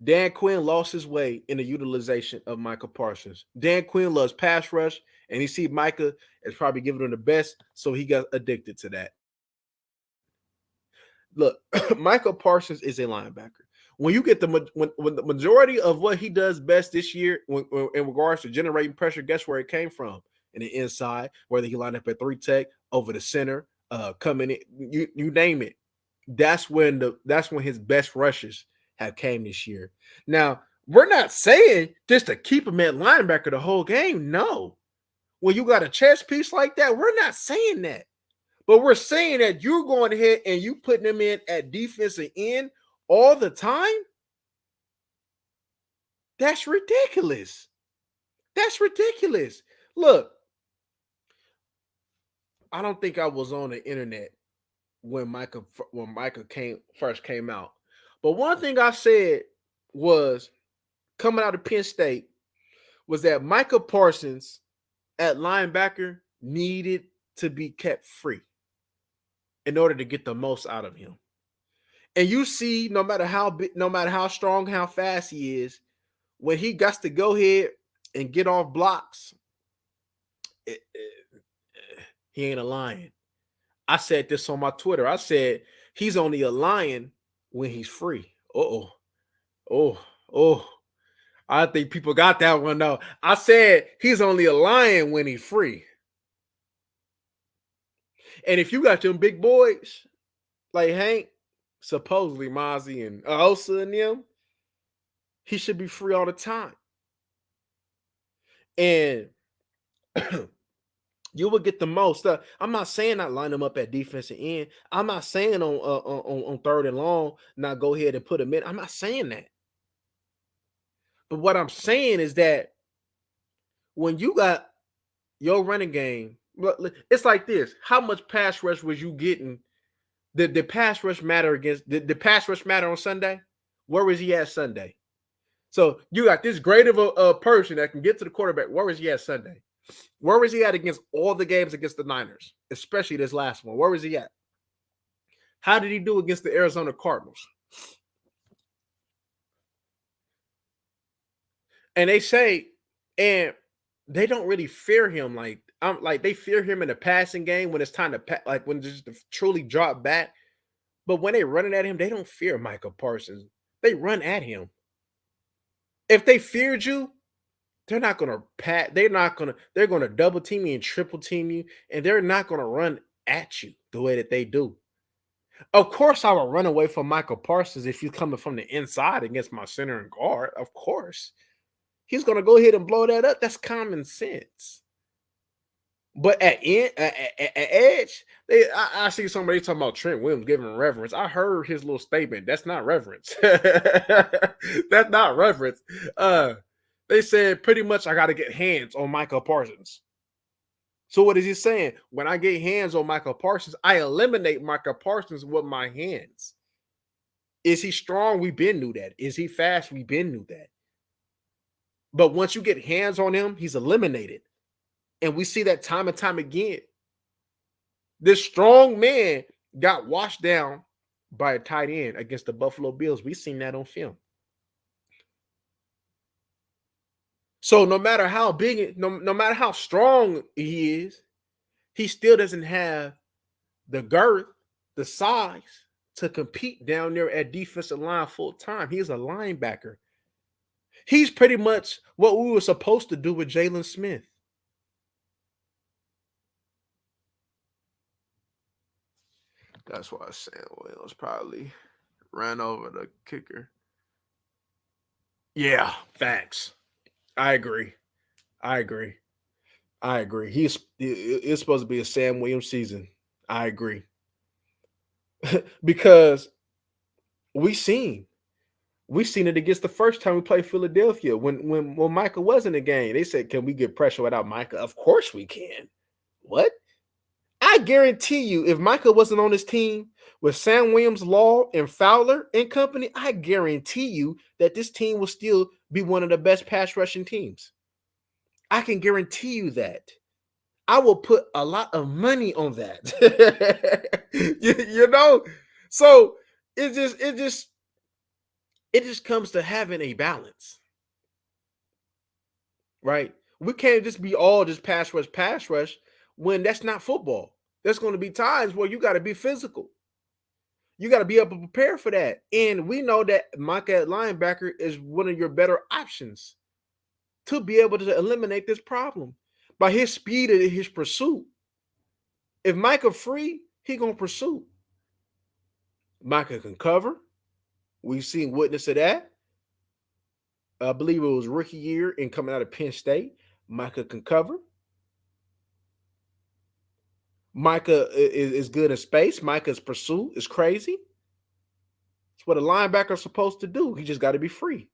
Dan Quinn lost his way in the utilization of Michael Parsons. Dan Quinn loves pass rush, and he see Micah is probably giving him the best, so he got addicted to that. Look, Michael Parsons is a linebacker. When you get when the majority of what he does best this year, in regards to generating pressure, guess where it came from? In the inside, whether he lined up at 3 tech, over the center, coming in, you name it. That's when his best rushes have came this year. Now, we're not saying just to keep him at linebacker the whole game. No. When you got a chess piece like that, we're not saying that. But we're saying that you're going ahead and you putting him in at defensive end all the time. That's ridiculous. That's ridiculous. Look, I don't think I was on the internet when Micah first came out. But one thing I said was coming out of Penn State was that Micah Parsons at linebacker needed to be kept free in order to get the most out of him. And you see, no matter how strong, how fast he is, when he got to go ahead and get off blocks, he ain't a lion. I said this on my Twitter. I said he's only a lion when he's free. Oh. I think people got that one though. I said he's only a lion when he's free. And if you got them big boys like Hank, supposedly Mozzie and Osa and them, he should be free all the time. And you will get the most. I'm not saying not line him up at defensive end. I'm not saying on third and long, not go ahead and put him in. I'm not saying that. But what I'm saying is that when you got your running game, it's like this. How much pass rush was you getting? Did the pass rush matter the pass rush matter on Sunday? Where was he at Sunday? So you got this great of a person that can get to the quarterback. Where was he at Sunday? Where was he at against all the games against the Niners, especially this last one? Where was he at? How did he do against the Arizona Cardinals? And they say, and they don't really fear him like they fear him in the passing game when it's time to like when just to truly drop back. But when they running at him, they don't fear Michael Parsons. They run at him. If they feared you, they're not gonna they're gonna double team you and triple team you, and they're not gonna run at you the way that they do. Of course, I would run away from Michael Parsons if he's coming from the inside against my center and guard. Of course. He's gonna go ahead and blow that up. That's common sense. But at edge, I see somebody talking about Trent Williams giving reverence. I heard his little statement. That's not reverence. That's not reverence. They said pretty much I got to get hands on Michael Parsons. So what is he saying? When I get hands on Michael Parsons, I eliminate Michael Parsons with my hands. Is he strong? We been knew that. Is he fast? We been knew that. But once you get hands on him, he's eliminated. And we see that time and time again. This strong man got washed down by a tight end against the Buffalo Bills. We've seen that on film. So no matter how big, no matter how strong he is, he still doesn't have the girth, the size to compete down there at defensive line full time. He's a linebacker. He's pretty much what we were supposed to do with Jalen Smith. That's why Sam Williams probably ran over the kicker. Yeah, facts. I agree. It's supposed to be a Sam Williams season. I agree. Because we seen We seen it against the first time we played Philadelphia when Micah was in the game. They said, "Can we get pressure without Micah?" Of course we can. What? I guarantee you, if Micah wasn't on this team with Sam Williams, Law, and Fowler and company, I guarantee you that this team will still be one of the best pass rushing teams. I can guarantee you that. I will put a lot of money on that. you know, so it just comes to having a balance, right? We can't just be all just pass rush when that's not football. There's going to be times where you got to be physical. You got to be able to prepare for that. And we know that Micah at linebacker is one of your better options to be able to eliminate this problem by his speed and his pursuit. If Micah free, he gonna pursue. Micah can cover. We've seen witness of that. I believe it was rookie year and coming out of Penn State. Micah can cover. Micah is good in space. Micah's pursuit is crazy. It's what a linebacker is supposed to do. He just got to be free.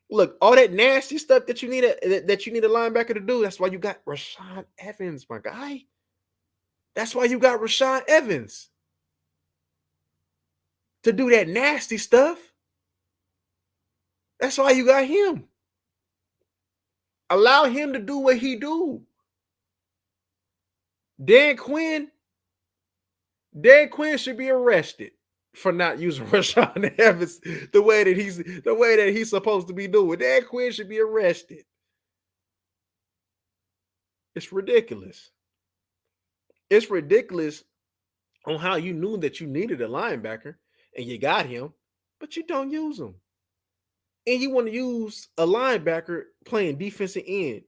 Look, all that nasty stuff that you need a linebacker to do. That's why you got Rashaan Evans, my guy. That's why you got Rashaan Evans to do that nasty stuff. That's why you got him. Allow him to do what he do. Dan Quinn should be arrested for not using Rashaan Evans the way that he's supposed to be doing. Dan Quinn should be arrested. It's ridiculous. It's ridiculous on how you knew that you needed a linebacker and you got him, but you don't use him. And you want to use a linebacker playing defensive end.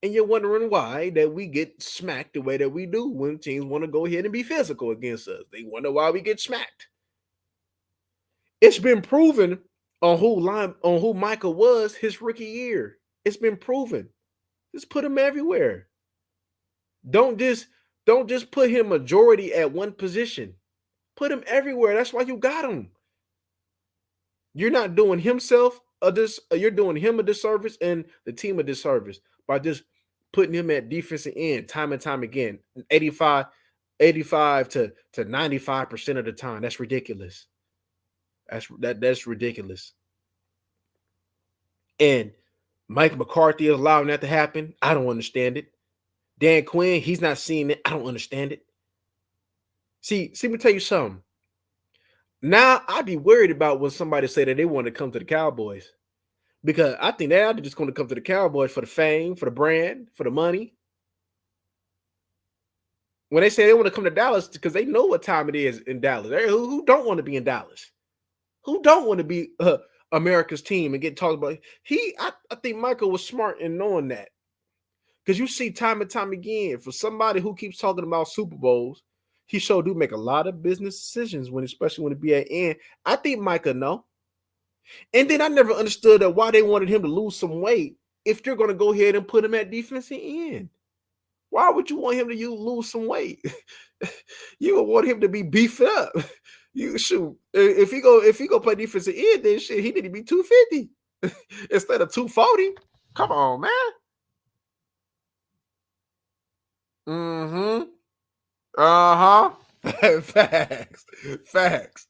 And you're wondering why that we get smacked the way that we do when teams want to go ahead and be physical against us. They wonder why we get smacked. It's been proven on who Micah was his rookie year. It's been proven. Just put him everywhere. Don't just put him majority at one position. Put him everywhere. That's why you got him. You're not doing you're doing him a disservice and the team a disservice by just putting him at defensive end time and time again. 85 to 95% of the time. That's ridiculous. That's ridiculous. And Mike McCarthy is allowing that to happen. I don't understand it. Dan Quinn, he's not seeing it. I don't understand it. See, let me tell you something. Now I'd be worried about when somebody say that they want to come to the Cowboys, because I think they're just going to come to the Cowboys for the fame, for the brand, for the money. When they say they want to come to Dallas because they know what time it is in Dallas. Who don't want to be in Dallas? Who don't want to be America's team and get talked about? I think Michael was smart in knowing that, because you see time and time again for somebody who keeps talking about Super Bowls, he sure do make a lot of business decisions especially when it be at end. I think Micah know. And then I never understood that why they wanted him to lose some weight if you're going to go ahead and put him at defensive end. Why would you want him to lose some weight? You would want him to be beefed up. You shoot. If he go play defensive end, then shit, he need to be 250 instead of 240. Come on, man. Mm-hmm. Uh-huh. Facts.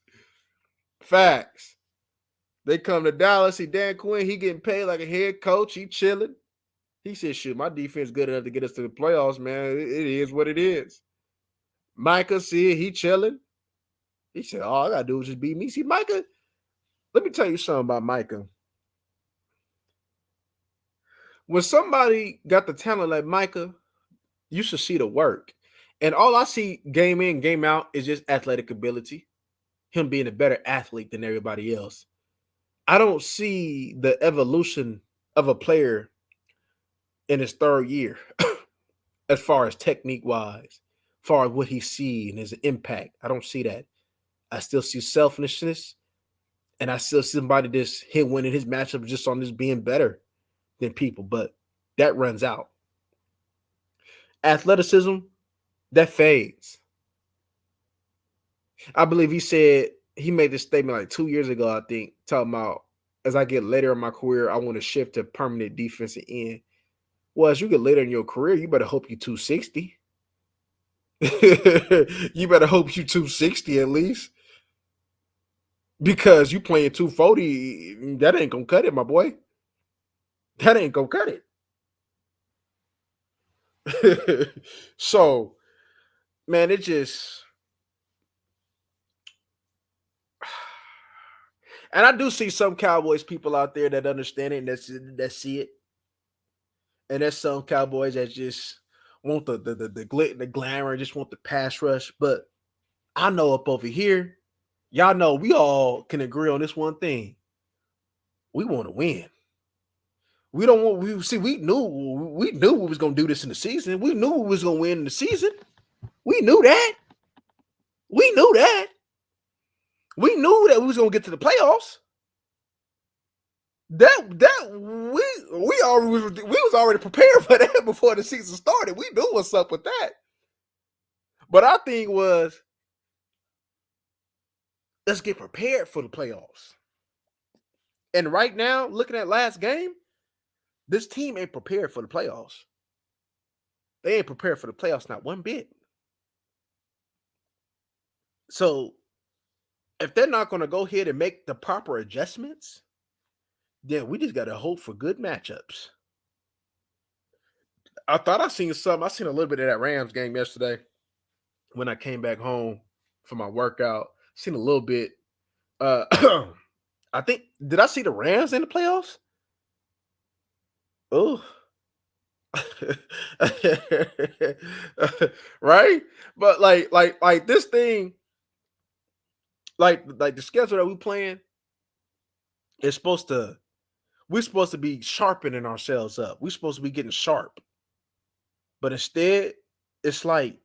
They come to Dallas, see Dan Quinn, he getting paid like a head coach, he chilling. He said, shoot, my defense good enough to get us to the playoffs, man. It is what it is. Micah, see, he chilling. He said, all I got to do is just beat me. See, Micah, let me tell you something about Micah. When somebody got the talent like Micah, you should see the work. And all I see game in, game out is just athletic ability, him being a better athlete than everybody else. I don't see the evolution of a player in his third year as far as technique-wise, as far as what he sees and his impact. I don't see that. I still see selfishness, and I still see somebody just him winning his matchup just on this being better than people, but that runs out. Athleticism, that fades. I believe he said he made this statement like 2 years ago, I think, talking about as I get later in my career, I want to shift to permanent defensive end. Well, as you get later in your career, you better hope you 260. You better hope you 260 at least. Because you playing 240, that ain't gonna cut it, my boy. That ain't gonna cut it. So, man, it just and I do see some Cowboys people out there that understand it and that see it. And there's some Cowboys that just want the glamour, just want the pass rush. But I know up over here, y'all know we all can agree on this one thing. We want to win. We don't want we knew we was gonna do this in the season. We knew we was gonna win in the season. We knew that. We knew that. We knew that we was gonna get to the playoffs. That we was already prepared for that before the season started. We knew what's up with that. But our thing was, let's get prepared for the playoffs. And right now, looking at last game, this team ain't prepared for the playoffs. They ain't prepared for the playoffs, not one bit. So if they're not going to go ahead and make the proper adjustments, then we just got to hope for good matchups. I thought I seen something. I seen a little bit of that Rams game yesterday when I came back home for my workout. Seen a little bit. I think, did I see the Rams in the playoffs? Oh, right. But like this thing, like the schedule that we playing is we're supposed to be sharpening ourselves up. We're supposed to be getting sharp. But instead, it's like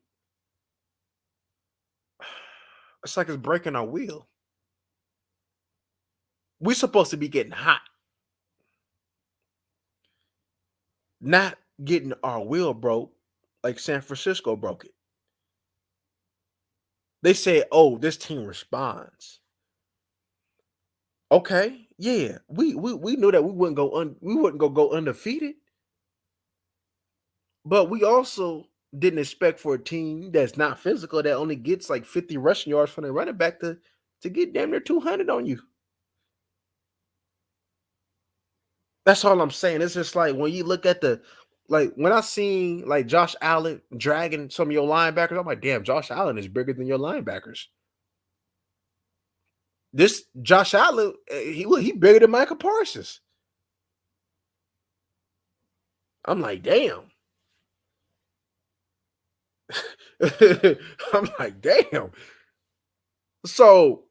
it's breaking our wheel. We're supposed to be getting hot, not getting our wheel broke like San Francisco broke it. They said, "Oh, this team responds." Okay, yeah, we knew that we wouldn't go undefeated, but we also didn't expect for a team that's not physical that only gets like 50 rushing yards from the running back to get damn near 200 on you. That's all I'm saying. It's just like when you look at when I seen like Josh Allen dragging some of your linebackers, I'm like, damn, Josh Allen is bigger than your linebackers. This Josh Allen, he bigger than Michael Parsons. I'm like, damn. I'm like, damn. So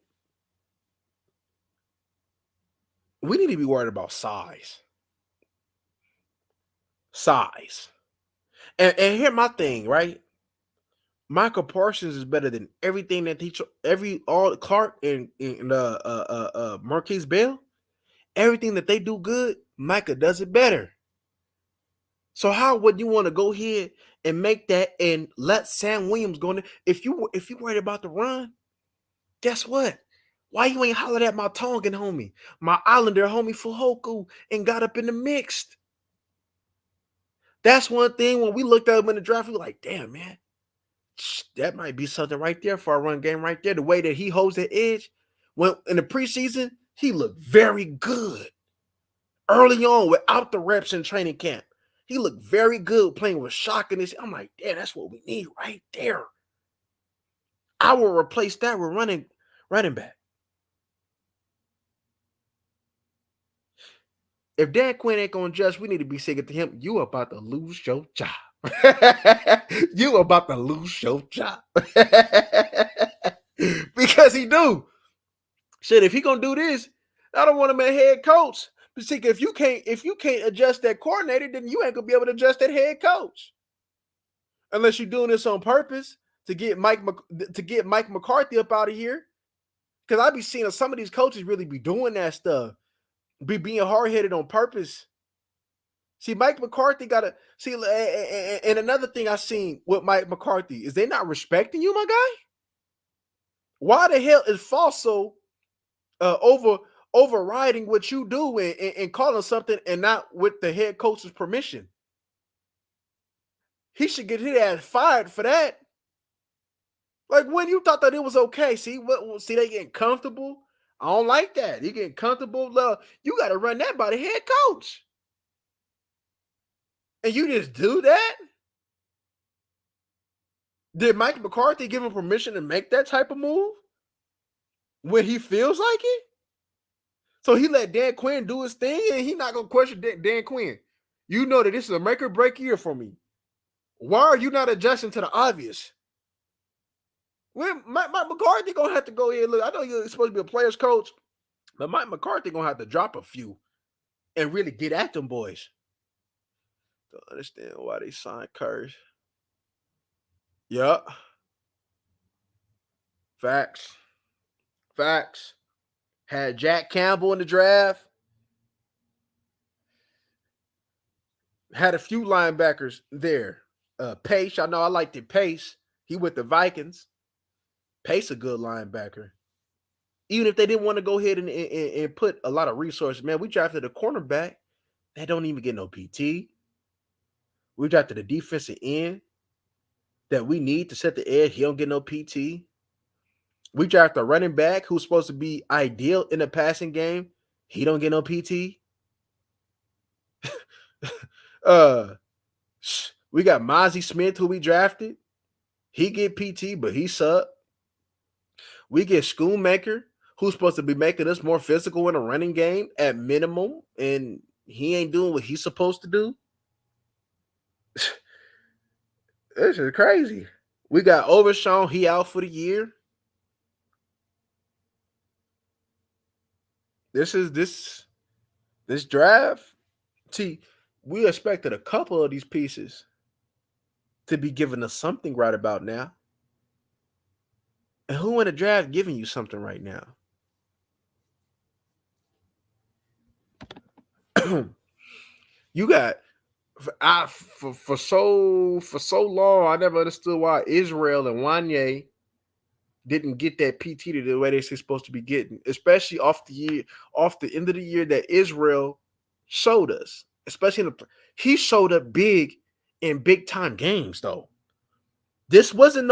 we need to be worried about size. Size. And here's my thing, right? Michael Parsons is better than everything that all Clark and Marquise Bell. Everything that they do good, Micah does it better. So how would you want to go ahead and make that and let Sam Williams go in? If you worried about the run, guess what? Why you ain't hollered at my Tongan homie, my Islander homie Fuhoku, and got up in the mixed? That's one thing when we looked at him in the draft, we were like, damn, man, that might be something right there for our run game right there. The way that he holds the edge. When in the preseason, he looked very good. Early on, without the reps in training camp, he looked very good playing with shock in his. I'm like, damn, that's what we need right there. I will replace that with running back. If Dan Quinn ain't gonna adjust, we need to be saying to him, you about to lose your job. You about to lose your job. Because he do. Shit, if he gonna do this, I don't want him as head coach. But see, if you can't adjust that coordinator, then you ain't gonna be able to adjust that head coach. Unless you're doing this on purpose to get Mike McCarthy up out of here. Because I be seeing some of these coaches really be doing that stuff. Be being hard-headed on purpose. See, Mike McCarthy got to see, and another thing I seen with Mike McCarthy is they not respecting you, my guy. Why the hell is Falso overriding what you do and calling something and not with the head coach's permission? He should get his ass fired for that. Like, when you thought that it was okay. See, they getting comfortable. I don't like that. You getting comfortable. You got to run that by the head coach. And you just do that? Did Mike McCarthy give him permission to make that type of move when he feels like it? So he let Dan Quinn do his thing, and he not going to question Dan Quinn. You know that this is a make or break year for me. Why are you not adjusting to the obvious? When Mike McCarthy going to have to go in. Look, I know you're supposed to be a player's coach, but Mike McCarthy going to have to drop a few and really get at them boys. Don't understand why they signed Curry. Yup. Facts. Had Jack Campbell in the draft. Had a few linebackers there. Pace, I know I liked it. Pace. He with the Vikings. Pace a good linebacker. Even if they didn't want to go ahead and put a lot of resources, man, we drafted a cornerback that don't even get no PT. We drafted a defensive end that we need to set the edge. He don't get no PT. We drafted a running back who's supposed to be ideal in the passing game. He don't get no PT. We got Mozzie Smith, who we drafted. He get PT, but he sucked. We get Schoonmaker, who's supposed to be making us more physical in a running game at minimum, and he ain't doing what he's supposed to do. This is crazy. We got Overshawn. He out for the year. This draft. See, we expected a couple of these pieces to be giving us something right about now. And who in the draft giving you something right now? You got for so long, I never understood why Israel and Wanye didn't get that PT to the way they're supposed to be getting, especially off the end of the year that Israel showed us. Especially he showed up big in big time games though. This wasn't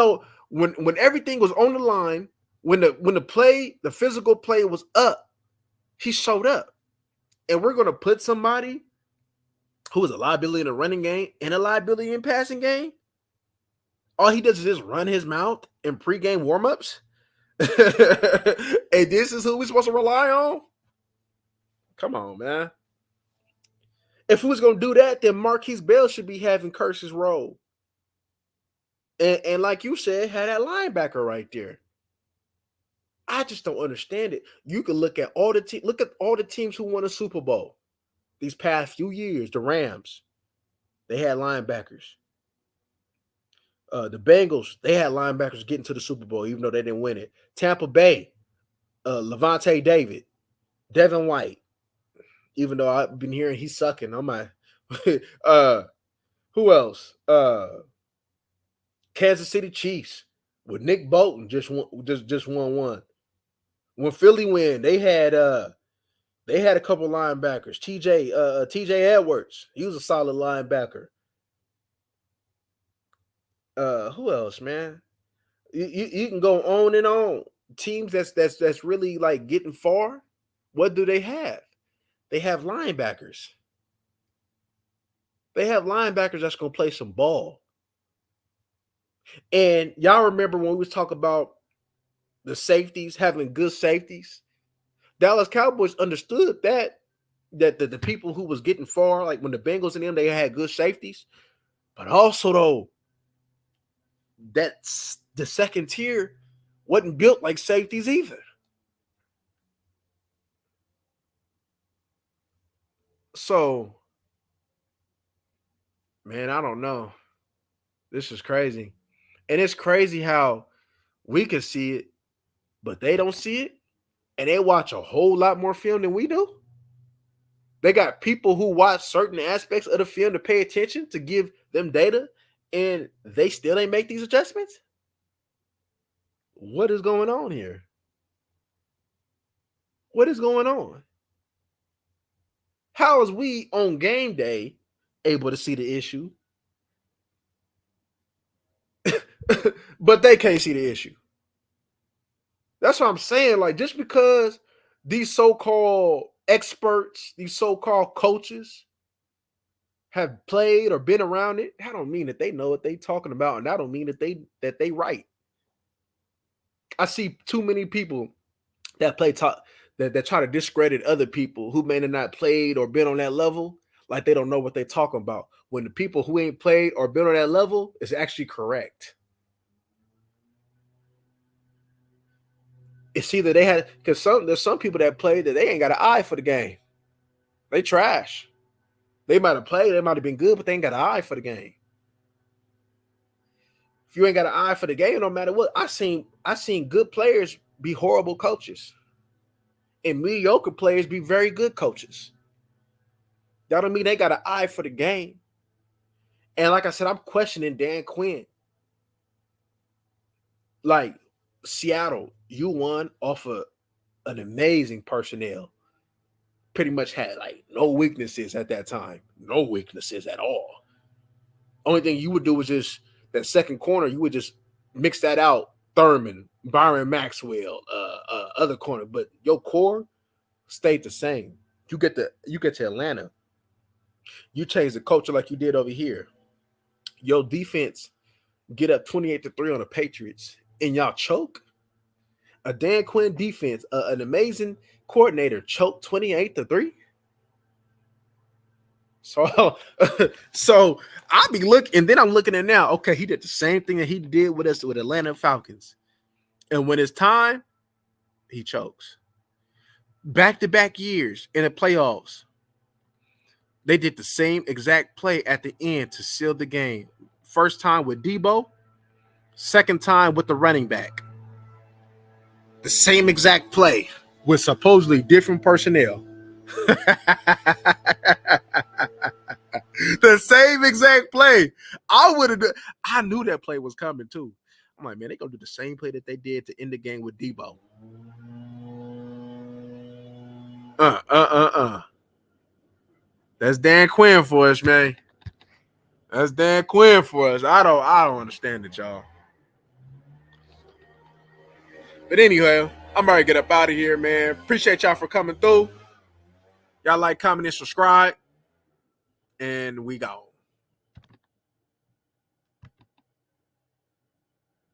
when everything was on the line, when the physical play was up, he showed up. And we're gonna put somebody who is a liability in the running game and a liability in passing game. All he does is just run his mouth in pregame warmups. And this is who we're supposed to rely on? Come on, man. If we was going to do that, then Marquise Bell should be having Curse's role. And like you said, had that linebacker right there. I just don't understand it. You can look at all the teams who won a Super Bowl these past few years. The Rams, they had linebackers. The Bengals, they had linebackers getting to the Super Bowl, even though they didn't win it. Tampa Bay, Levante David, Devin White, even though I've been hearing he's sucking. I'm like, who else? Kansas City Chiefs with Nick Bolton just won one. When Philly win, they had a couple linebackers. TJ Edwards, he was a solid linebacker. Who else, man? You can go on and on. Teams that's really like getting far. What do they have? They have linebackers. They have linebackers that's gonna play some ball. And y'all remember when we was talking about the safeties having good safeties? Dallas Cowboys understood that the people who was getting far, like when the Bengals and them, they had good safeties, but also though, that's the second tier wasn't built like safeties either. So, man, I don't know. This is crazy. And it's crazy how we can see it, but they don't see it. And they watch a whole lot more film than we do. They got people who watch certain aspects of the film to pay attention, to give them data, and they still ain't make these adjustments. What is going on here? What is going on? How is we on game day able to see the issue, but they can't see the issue? That's what I'm saying. Like, just because these so-called experts, these so-called coaches have played or been around it, that don't mean that they know what they talking about, and that don't mean that they right. I see too many people that play talk that try to discredit other people who may have not played or been on that level, like they don't know what they're talking about. When the people who ain't played or been on that level is actually correct. It's either they had, because there's some people that played that they ain't got an eye for the game. They trash. They might have played, they might have been good, but they ain't got an eye for the game. If you ain't got an eye for the game, no matter what, I seen good players be horrible coaches, and mediocre players be very good coaches. That don't mean they got an eye for the game. And like I said, I'm questioning Dan Quinn. Like, Seattle, you won off of an amazing personnel. Pretty much had like no weaknesses at that time. No weaknesses at all. Only thing you would do was just that second corner, you would just mix that out. Thurman, Byron Maxwell, other corner. But your core stayed the same. You get to Atlanta. You change the culture like you did over here. Your defense get up 28-3 on the Patriots, and y'all choke. A Dan Quinn defense, an amazing coordinator, choked 28-3. So, so I be looking, and then I'm looking at now. Okay, he did the same thing that he did with us with Atlanta Falcons, and when it's time, he chokes. Back-to-back years in the playoffs, they did the same exact play at the end to seal the game. First time with Debo, second time with the running back. The same exact play with supposedly different personnel. The same exact play. I knew that play was coming too. I'm like, man, they're gonna do the same play that they did to end the game with Debo. That's Dan Quinn for us, man. That's Dan Quinn for us. I don't understand it, y'all. But anyway, I'm ready to get up out of here, man. Appreciate y'all for coming through. Y'all like, comment, and subscribe. And we go.